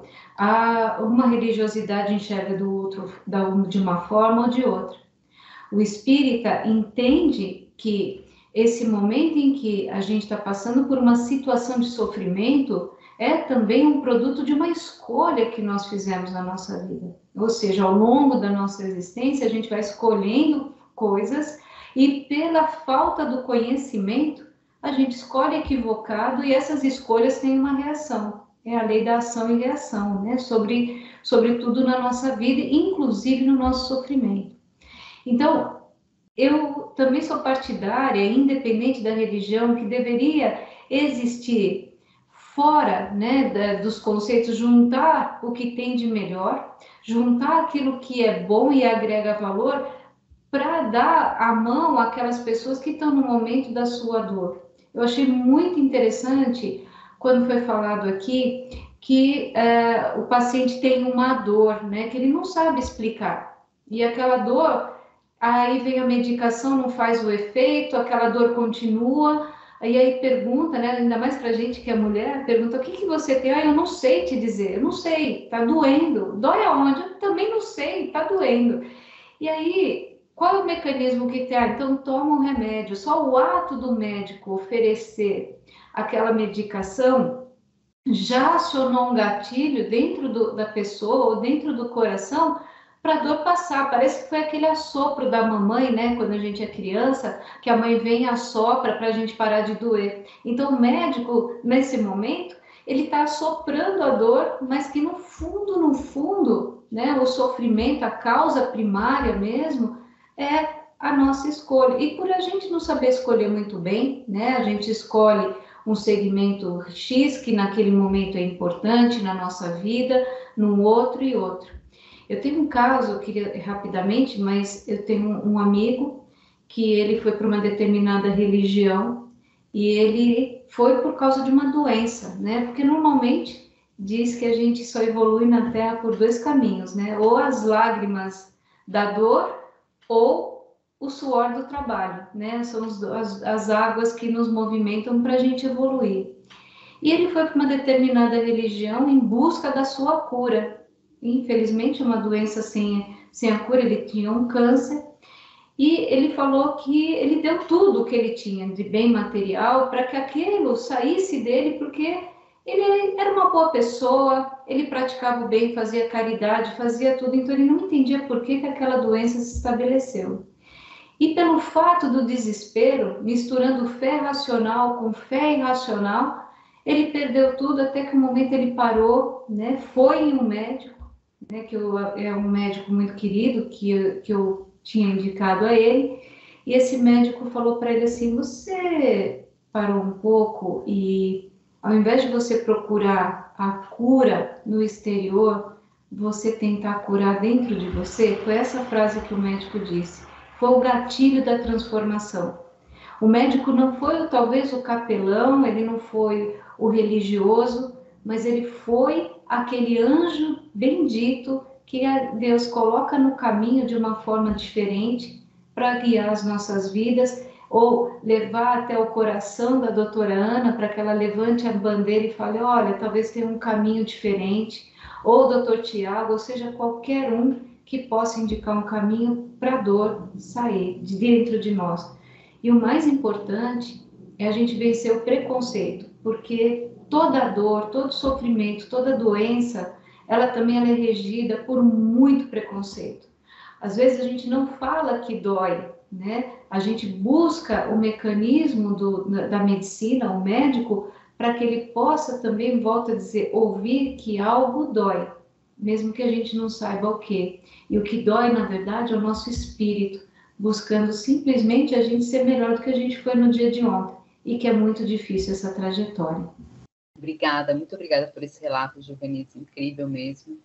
uma religiosidade enxerga de uma forma ou de outra. O espírita entende que esse momento em que a gente está passando por uma situação de sofrimento é também um produto de uma escolha que nós fizemos na nossa vida. Ou seja, ao longo da nossa existência, a gente vai escolhendo coisas e pela falta do conhecimento, a gente escolhe equivocado e essas escolhas têm uma reação. É a lei da ação e reação, né? Sobre tudo na nossa vida, inclusive no nosso sofrimento. Então, eu também sou partidária, independente da religião, que deveria existir fora, né, dos conceitos, juntar o que tem de melhor, juntar aquilo que é bom e agrega valor, para dar a mão àquelas pessoas que estão no momento da sua dor. Eu achei muito interessante quando foi falado aqui que o paciente tem uma dor, né, que ele não sabe explicar. E aquela dor, aí vem a medicação, não faz o efeito, aquela dor continua, e aí pergunta, né, ainda mais pra gente que é mulher, pergunta, o que você tem? Eu não sei te dizer, eu não sei, tá doendo. Dói aonde? Eu também não sei, tá doendo. E aí, qual é o mecanismo que tem? Então toma um remédio. Só o ato do médico oferecer aquela medicação já acionou um gatilho dentro da pessoa ou dentro do coração para a dor passar. Parece que foi aquele assopro da mamãe, né? Quando a gente é criança, que a mãe vem e assopra para a gente parar de doer. Então o médico, nesse momento, ele está assoprando a dor, mas que no fundo, né? O sofrimento, a causa primária mesmo, é a nossa escolha. E por a gente não saber escolher muito bem, né? A gente escolhe um segmento X, que naquele momento é importante na nossa vida, num outro e outro. Eu tenho um caso, eu queria rapidamente, mas eu tenho um amigo que ele foi para uma determinada religião e ele foi por causa de uma doença, né? Porque normalmente diz que a gente só evolui na Terra por 2 caminhos, né? Ou as lágrimas da dor ou o suor do trabalho, né? São as águas que nos movimentam para a gente evoluir. E ele foi para uma determinada religião em busca da sua cura. Infelizmente, uma doença sem a cura, ele tinha um câncer. E ele falou que ele deu tudo o que ele tinha de bem material para que aquilo saísse dele, porque ele era uma boa pessoa, ele praticava o bem, fazia caridade, fazia tudo, então ele não entendia por que aquela doença se estabeleceu. E pelo fato do desespero, misturando fé racional com fé irracional, ele perdeu tudo até que um momento ele parou, né? Foi em um médico, né? Que é um médico muito querido que eu tinha indicado a ele, e esse médico falou para ele assim: você parou um pouco e ao invés de você procurar a cura no exterior, você tentar curar dentro de você? Foi essa frase que o médico disse. Foi o gatilho da transformação. O médico não foi talvez o capelão, ele não foi o religioso, mas ele foi aquele anjo bendito que Deus coloca no caminho de uma forma diferente para guiar as nossas vidas, ou levar até o coração da doutora Ana para que ela levante a bandeira e fale: olha, talvez tenha um caminho diferente, ou o doutor Tiago, ou seja, qualquer um que possa indicar um caminho para a dor sair de dentro de nós. E o mais importante é a gente vencer o preconceito, porque toda dor, todo sofrimento, toda doença, ela também é regida por muito preconceito. Às vezes a gente não fala que dói, né? A gente busca o mecanismo da medicina, o médico, para que ele possa também, volto a dizer, ouvir que algo dói, mesmo que a gente não saiba o quê. E o que dói, na verdade, é o nosso espírito, buscando simplesmente a gente ser melhor do que a gente foi no dia de ontem, e que é muito difícil essa trajetória. Obrigada, muito obrigada por esse relato, Giovannice, incrível mesmo.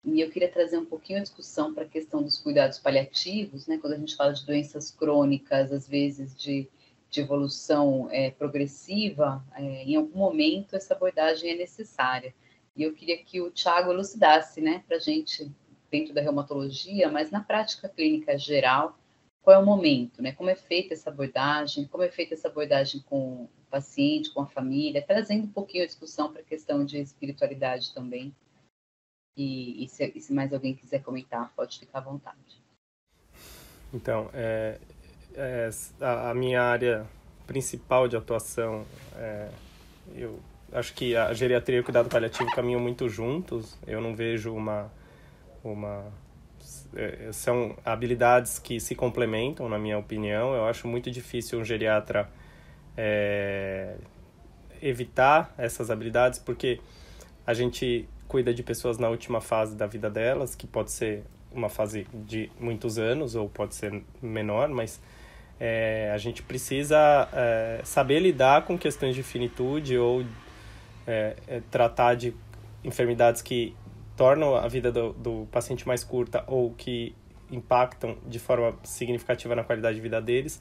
E eu queria trazer um pouquinho a discussão para a questão dos cuidados paliativos, né? Quando a gente fala de doenças crônicas, às vezes de evolução progressiva, em algum momento essa abordagem é necessária. E eu queria que o Tiago elucidasse, né, para a gente, dentro da reumatologia, mas na prática clínica geral, qual é o momento, né? Como é feita essa abordagem, como é feita essa abordagem com o paciente, com a família, trazendo um pouquinho a discussão para a questão de espiritualidade também. E se mais alguém quiser comentar, pode ficar à vontade. Então, a minha área principal de atuação, eu acho que a geriatria e o cuidado paliativo caminham muito juntos. Eu não vejo são habilidades que se complementam, na minha opinião. Eu acho muito difícil um geriatra evitar essas habilidades, porque a gente cuida de pessoas na última fase da vida delas, que pode ser uma fase de muitos anos ou pode ser menor, mas a gente precisa saber lidar com questões de finitude ou tratar de enfermidades que tornam a vida do paciente mais curta ou que impactam de forma significativa na qualidade de vida deles.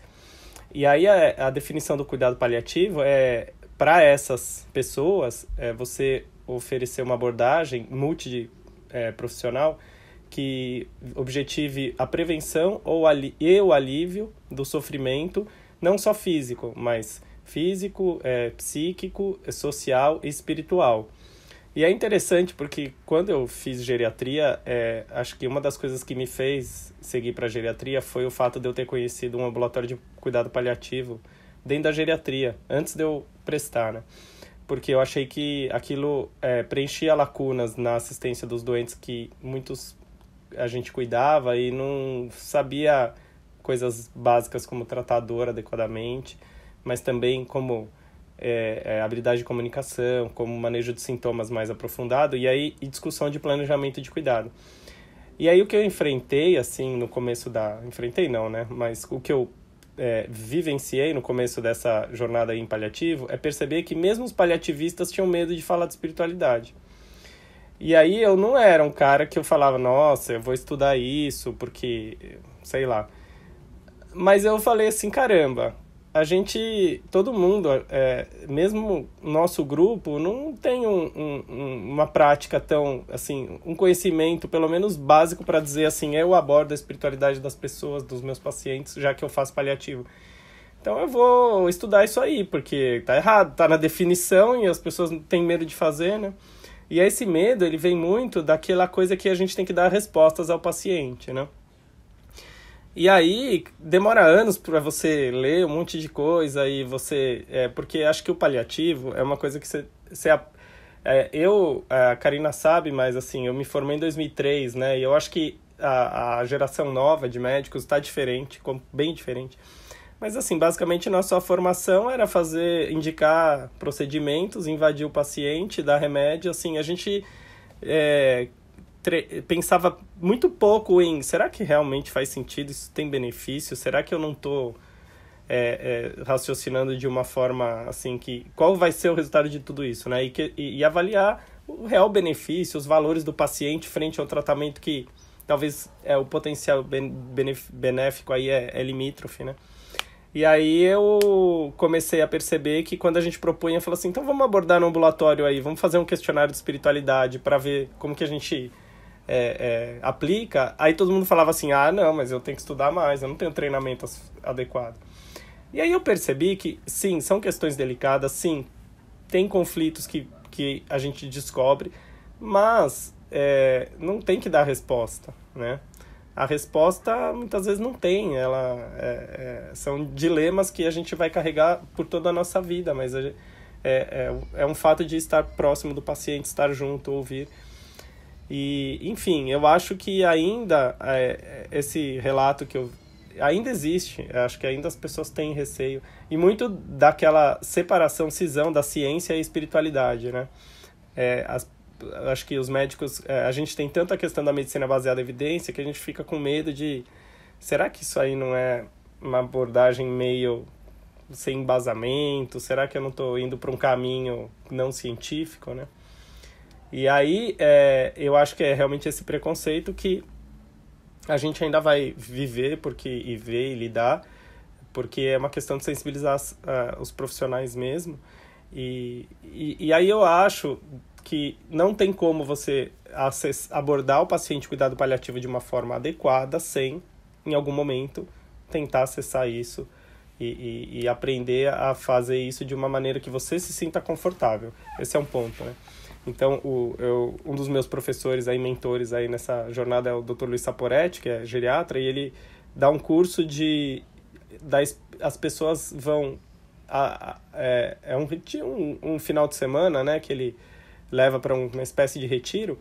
E aí a definição do cuidado paliativo para essas pessoas, você oferecer uma abordagem multiprofissional que objetive a prevenção e o alívio do sofrimento, não só físico, mas físico, psíquico, social e espiritual. E é interessante porque quando eu fiz geriatria, acho que uma das coisas que me fez seguir para a geriatria foi o fato de eu ter conhecido um ambulatório de cuidado paliativo dentro da geriatria, antes de eu prestar, né? Porque eu achei que aquilo preenchia lacunas na assistência dos doentes que muitos a gente cuidava e não sabia coisas básicas como tratar a dor adequadamente, mas também como habilidade de comunicação, como manejo de sintomas mais aprofundado, e discussão de planejamento de cuidado. E aí o que eu enfrentei, assim, no começo enfrentei não, né? Mas o que eu vivenciei no começo dessa jornada aí em paliativo é perceber que mesmo os paliativistas tinham medo de falar de espiritualidade. E aí eu não era um cara que eu falava, nossa, eu vou estudar isso porque, sei lá. Mas eu falei assim, caramba, todo mundo, mesmo nosso grupo, não tem uma prática tão, assim, um conhecimento, pelo menos básico, para dizer assim, eu abordo a espiritualidade das pessoas, dos meus pacientes, já que eu faço paliativo. Então eu vou estudar isso aí, porque tá errado, tá na definição e as pessoas têm medo de fazer, né? E esse medo, ele vem muito daquela coisa que a gente tem que dar respostas ao paciente, né? E aí, demora anos para você ler um monte de coisa e você... porque acho que o paliativo é uma coisa que a Karina sabe, mas assim, eu me formei em 2003, né? E eu acho que a geração nova de médicos está diferente, bem diferente. Mas assim, basicamente, nossa formação era indicar procedimentos, invadir o paciente, dar remédio, assim, a gente... pensava muito pouco em, será que realmente faz sentido, isso tem benefício, será que eu não estou raciocinando de uma forma assim, qual vai ser o resultado de tudo isso, né? E avaliar o real benefício, os valores do paciente frente ao tratamento que talvez o potencial benéfico aí é limítrofe, né? E aí eu comecei a perceber que quando a gente propunha, eu falei assim, então vamos abordar no ambulatório aí, vamos fazer um questionário de espiritualidade para ver como que a gente aplica. Aí todo mundo falava assim, não, mas eu tenho que estudar mais, eu não tenho treinamento adequado. E aí eu percebi que, sim, são questões delicadas, sim, tem conflitos que a gente descobre, mas não tem que dar resposta, né? A resposta muitas vezes não tem, são dilemas que a gente vai carregar por toda a nossa vida, mas é um fato de estar próximo do paciente, estar junto, ouvir. E, enfim, eu acho que ainda esse relato ainda existe, eu acho que ainda as pessoas têm receio, e muito daquela cisão da ciência e espiritualidade, né? Acho que os médicos, a gente tem tanta questão da medicina baseada em evidência que a gente fica com medo de, será que isso aí não é uma abordagem meio sem embasamento? Será que eu não estou indo para um caminho não científico, né? E aí, eu acho que é realmente esse preconceito que a gente ainda vai viver e ver e lidar, porque é uma questão de sensibilizar os profissionais mesmo. E aí eu acho que não tem como você abordar o paciente cuidado paliativo de uma forma adequada sem, em algum momento, tentar acessar isso e aprender a fazer isso de uma maneira que você se sinta confortável. Esse é um ponto, né? Então, um dos meus professores, mentores nessa jornada é o Dr. Luiz Saporetti, que é geriatra, e ele dá um curso as pessoas vão... um final de semana, né, que ele leva para uma espécie de retiro,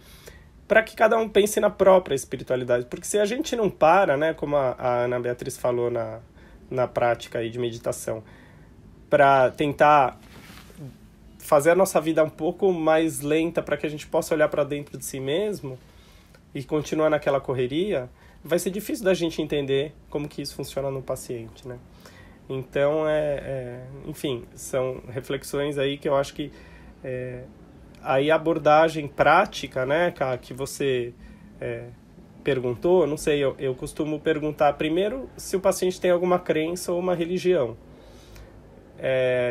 para que cada um pense na própria espiritualidade. Porque se a gente não para, né, como a Ana Beatriz falou na prática aí de meditação, para tentar fazer a nossa vida um pouco mais lenta para que a gente possa olhar para dentro de si mesmo e continuar naquela correria, vai ser difícil da gente entender como que isso funciona no paciente, né? Então, enfim, são reflexões aí que eu acho que aí a abordagem prática, né, que você perguntou, não sei, eu costumo perguntar primeiro se o paciente tem alguma crença ou uma religião.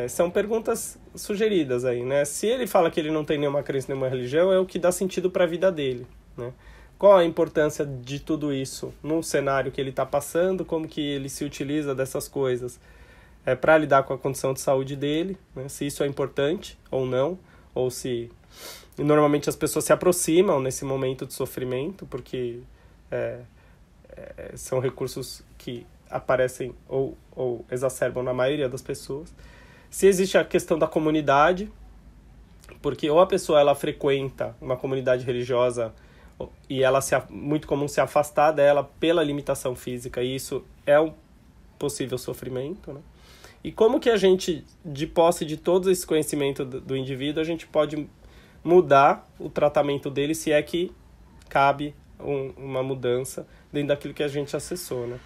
São perguntas sugeridas aí, né? Se ele fala que ele não tem nenhuma crença, nenhuma religião, é o que dá sentido para a vida dele, né? Qual a importância de tudo isso no cenário que ele está passando, como que ele se utiliza dessas coisas para lidar com a condição de saúde dele, né? Se isso é importante ou não, ou se... Normalmente as pessoas se aproximam nesse momento de sofrimento, porque são recursos que aparecem ou exacerbam na maioria das pessoas. Se existe a questão da comunidade, porque ou a pessoa ela frequenta uma comunidade religiosa e ela muito comum se afastar dela pela limitação física, e isso é um possível sofrimento, né? E como que a gente, de posse de todo esse conhecimento do indivíduo, a gente pode mudar o tratamento dele, se é que cabe uma mudança dentro daquilo que a gente acessou, né?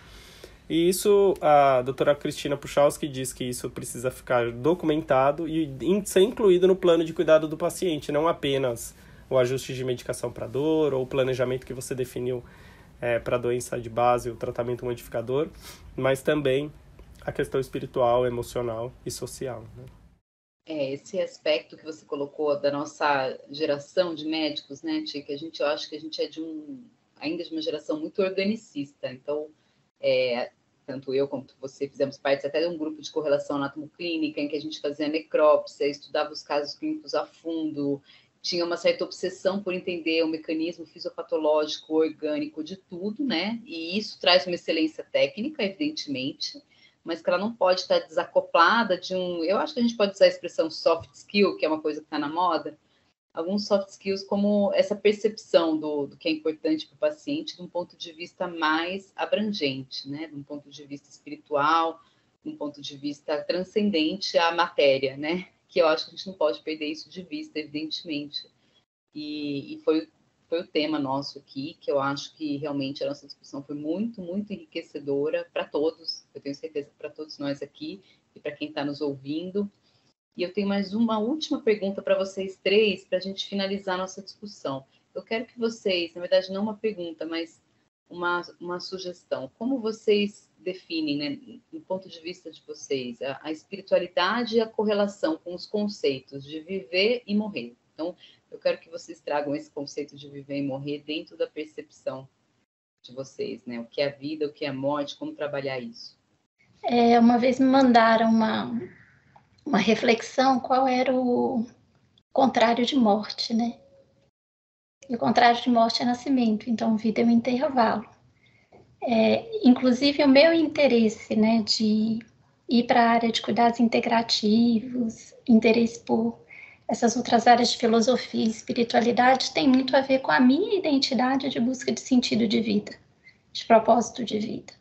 E isso, a doutora Cristina Puchalski diz que isso precisa ficar documentado e ser incluído no plano de cuidado do paciente, não apenas o ajuste de medicação para dor ou o planejamento que você definiu para a doença de base, o tratamento modificador, mas também a questão espiritual, emocional e social, né? Esse aspecto que você colocou da nossa geração de médicos, né, Tia, que eu acho que a gente é ainda de uma geração muito organicista. Então, tanto eu como você fizemos parte até de um grupo de correlação anatomoclínica em que a gente fazia necrópsia, estudava os casos clínicos a fundo, tinha uma certa obsessão por entender o mecanismo fisiopatológico, orgânico de tudo, né? E isso traz uma excelência técnica, evidentemente, mas que ela não pode estar desacoplada de eu acho que a gente pode usar a expressão soft skill, que é uma coisa que está na moda, alguns soft skills como essa percepção do que é importante para o paciente de um ponto de vista mais abrangente, né? De um ponto de vista espiritual, de um ponto de vista transcendente à matéria, né? Que eu acho que a gente não pode perder isso de vista, evidentemente. E foi o tema nosso aqui, que eu acho que realmente a nossa discussão foi muito, muito enriquecedora para todos, eu tenho certeza que para todos nós aqui e para quem está nos ouvindo. E eu tenho mais uma última pergunta para vocês três, para a gente finalizar a nossa discussão. Eu quero que vocês, na verdade não uma pergunta, mas uma sugestão. Como vocês definem, né, do ponto de vista de vocês, a espiritualidade e a correlação com os conceitos de viver e morrer? Então, eu quero que vocês tragam esse conceito de viver e morrer dentro da percepção de vocês, né? O que é a vida, o que é a morte, como trabalhar isso. Uma vez me mandaram uma reflexão, qual era o contrário de morte, né? E o contrário de morte é nascimento, então vida é um intervalo. Inclusive o meu interesse, né, de ir para a área de cuidados integrativos, interesse por essas outras áreas de filosofia e espiritualidade tem muito a ver com a minha identidade de busca de sentido de vida, de propósito de vida,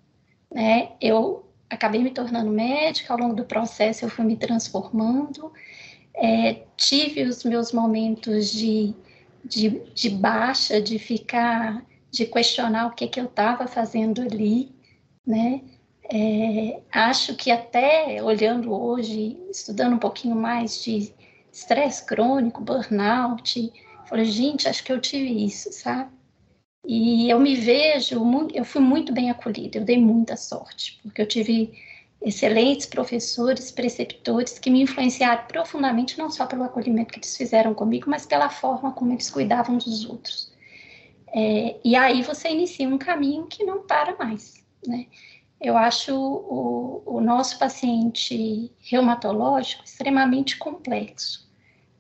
né? Eu acabei me tornando médica, ao longo do processo eu fui me transformando, tive os meus momentos de baixa, de questionar o que eu estava fazendo ali, né? Acho que até olhando hoje, estudando um pouquinho mais de estresse crônico, burnout, falei, gente, acho que eu tive isso, sabe? E eu me vejo, eu fui muito bem acolhida, eu dei muita sorte, porque eu tive excelentes professores, preceptores que me influenciaram profundamente, não só pelo acolhimento que eles fizeram comigo, mas pela forma como eles cuidavam dos outros. E aí você inicia um caminho que não para mais, né? Eu acho o nosso paciente reumatológico extremamente complexo.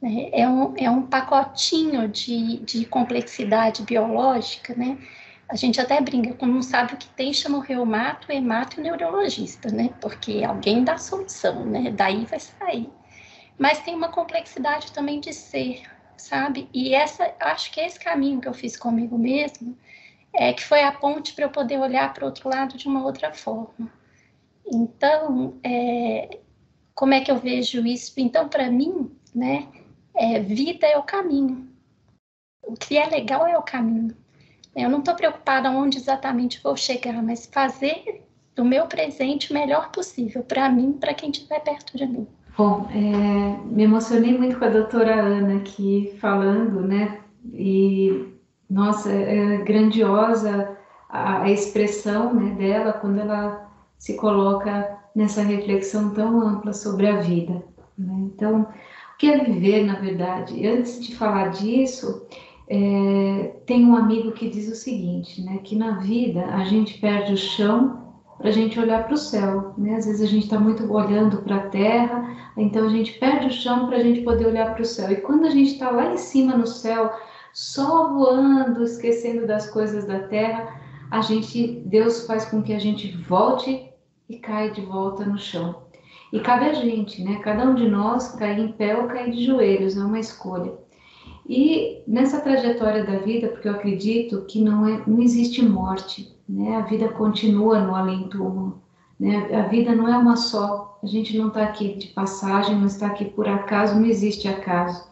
Né? É um pacotinho de complexidade biológica, né? A gente até brinca, quando não sabe o que tem, chama o reumato, o hemato e o neurologista, né? Porque alguém dá a solução, né? Daí vai sair. Mas tem uma complexidade também de ser, sabe? E acho que é esse caminho que eu fiz comigo mesma, que foi a ponte para eu poder olhar para o outro lado de uma outra forma. Então, como é que eu vejo isso? Então, para mim, né, vida é o caminho. O que é legal é o caminho. Eu não estou preocupada onde exatamente vou chegar, mas fazer do meu presente o melhor possível para mim, para quem estiver perto de mim. Bom, me emocionei muito com a doutora Ana aqui falando, né? E, nossa, é grandiosa a expressão, né, dela quando ela se coloca nessa reflexão tão ampla sobre a vida, né? Então, o que é viver, na verdade? E antes de falar disso, tem um amigo que diz o seguinte, né? Que na vida a gente perde o chão para a gente olhar para o céu, né? Às vezes a gente está muito olhando para a terra, então a gente perde o chão para a gente poder olhar para o céu. E quando a gente está lá em cima no céu, só voando, esquecendo das coisas da terra, Deus faz com que a gente volte e caia de volta no chão. E cabe a gente, né? Cada um de nós cair em pé ou cair de joelhos, é uma escolha. E nessa trajetória da vida, porque eu acredito que não existe morte, né? A vida continua no além-túmulo, né? A vida não é uma só, a gente não está aqui de passagem, não está aqui por acaso, não existe acaso.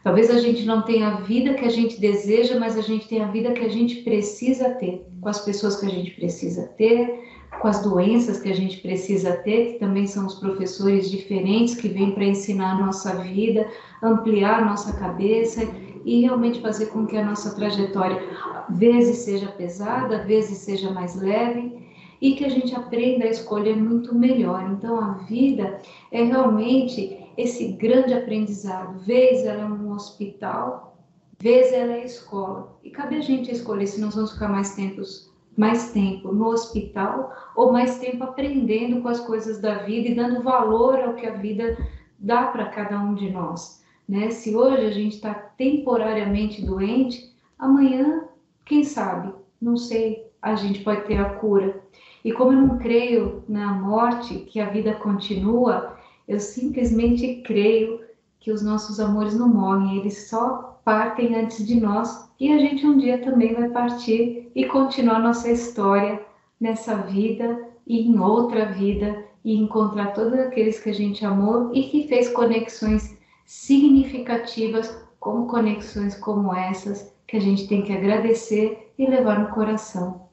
Talvez a gente não tenha a vida que a gente deseja, mas a gente tem a vida que a gente precisa ter, com as pessoas que a gente precisa ter, com as doenças que a gente precisa ter, que também são os professores diferentes que vêm para ensinar a nossa vida, ampliar a nossa cabeça e realmente fazer com que a nossa trajetória, às vezes seja pesada, às vezes seja mais leve. e que a gente aprenda a escolher muito melhor. Então, a vida é realmente esse grande aprendizado. Vez ela é um hospital, vez ela é escola. E cabe a gente escolher se nós vamos ficar mais tempo no hospital ou mais tempo aprendendo com as coisas da vida e dando valor ao que a vida dá para cada um de nós, né? Se hoje a gente está temporariamente doente, amanhã, quem sabe, não sei, a gente pode ter a cura. E como eu não creio na morte, que a vida continua, eu simplesmente creio que os nossos amores não morrem, eles só partem antes de nós, e a gente um dia também vai partir e continuar nossa história nessa vida e em outra vida, e encontrar todos aqueles que a gente amou e que fez conexões significativas, como conexões como essas, que a gente tem que agradecer e levar no coração.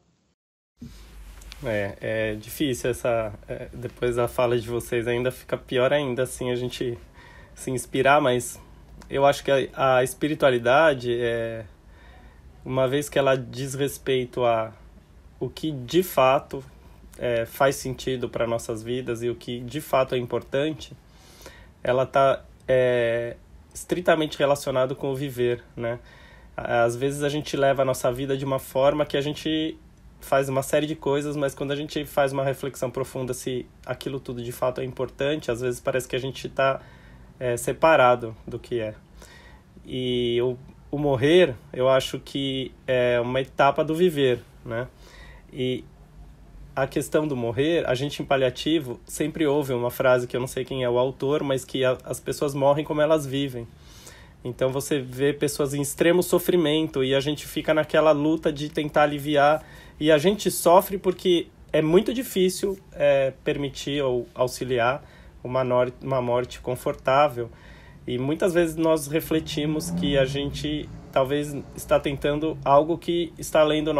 É difícil depois da fala de vocês ainda fica pior ainda, assim, a gente se inspirar, mas eu acho que a espiritualidade, uma vez que ela diz respeito a o que de fato faz sentido para nossas vidas e o que de fato é importante, ela está estritamente relacionado com o viver, né? Às vezes a gente leva a nossa vida de uma forma que a gente faz uma série de coisas, mas quando a gente faz uma reflexão profunda se aquilo tudo de fato é importante, às vezes parece que a gente está separado do que é. E o morrer, eu acho que é uma etapa do viver, né? E a questão do morrer, a gente em paliativo sempre ouve uma frase que eu não sei quem é o autor, mas que as pessoas morrem como elas vivem. Então você vê pessoas em extremo sofrimento e a gente fica naquela luta de tentar aliviar, e a gente sofre porque é muito difícil permitir ou auxiliar uma morte confortável. E muitas vezes nós refletimos que a gente talvez está tentando algo que está além do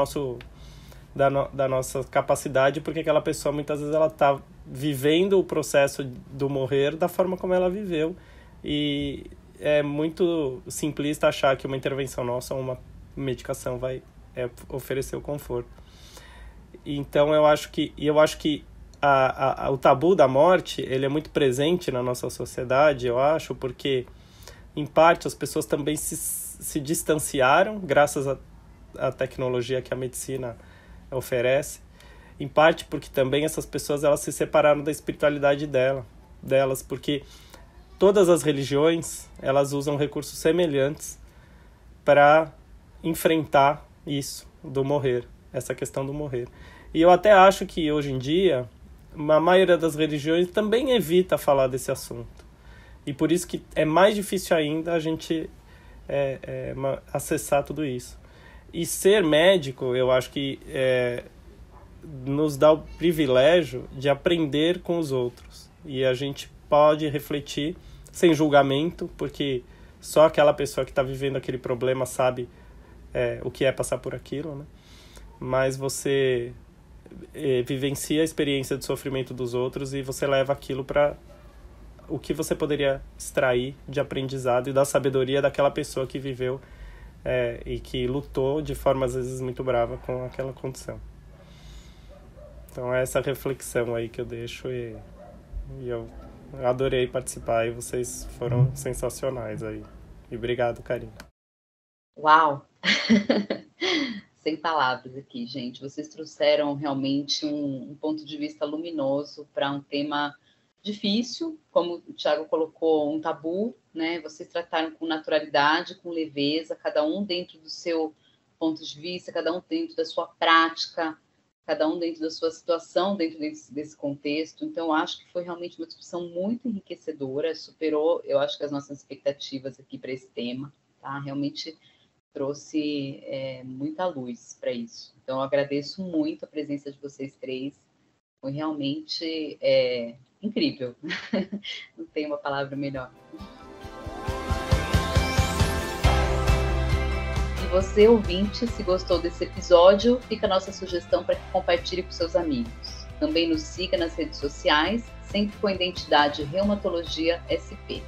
da nossa capacidade, porque aquela pessoa muitas vezes ela está vivendo o processo do morrer da forma como ela viveu, e é muito simplista achar que uma intervenção nossa ou uma medicação vai oferecer o conforto. Então eu acho que o tabu da morte, ele é muito presente na nossa sociedade, eu acho, porque em parte as pessoas também se distanciaram graças à tecnologia que a medicina oferece, em parte porque também essas pessoas elas se separaram da espiritualidade delas, porque todas as religiões elas usam recursos semelhantes para enfrentar isso do morrer, essa questão do morrer. E eu até acho que hoje em dia a maioria das religiões também evita falar desse assunto, e por isso que é mais difícil ainda a gente acessar tudo isso. E ser médico, eu acho que nos dá o privilégio de aprender com os outros. E a gente pode refletir sem julgamento, porque só aquela pessoa que está vivendo aquele problema sabe o que é passar por aquilo, né? Mas você vivencia a experiência de sofrimento dos outros e você leva aquilo para o que você poderia extrair de aprendizado e da sabedoria daquela pessoa que viveu e que lutou de forma às vezes muito brava com aquela condição. Então é essa reflexão aí que eu deixo, e eu adorei participar, e vocês foram sensacionais aí. E obrigado, Karina. Uau! Sem palavras aqui, gente. Vocês trouxeram realmente um ponto de vista luminoso para um tema difícil, como o Thiago colocou, um tabu, né? Vocês trataram com naturalidade, com leveza, cada um dentro do seu ponto de vista, cada um dentro da sua prática, cada um dentro da sua situação, dentro desse contexto. Então, eu acho que foi realmente uma discussão muito enriquecedora, superou, eu acho que as nossas expectativas aqui para esse tema, tá? Realmente trouxe muita luz para isso. Então, eu agradeço muito a presença de vocês três. Foi realmente incrível. Não tem uma palavra melhor. E você, ouvinte, se gostou desse episódio, fica a nossa sugestão para que compartilhe com seus amigos. Também nos siga nas redes sociais, sempre com a identidade Reumatologia SP.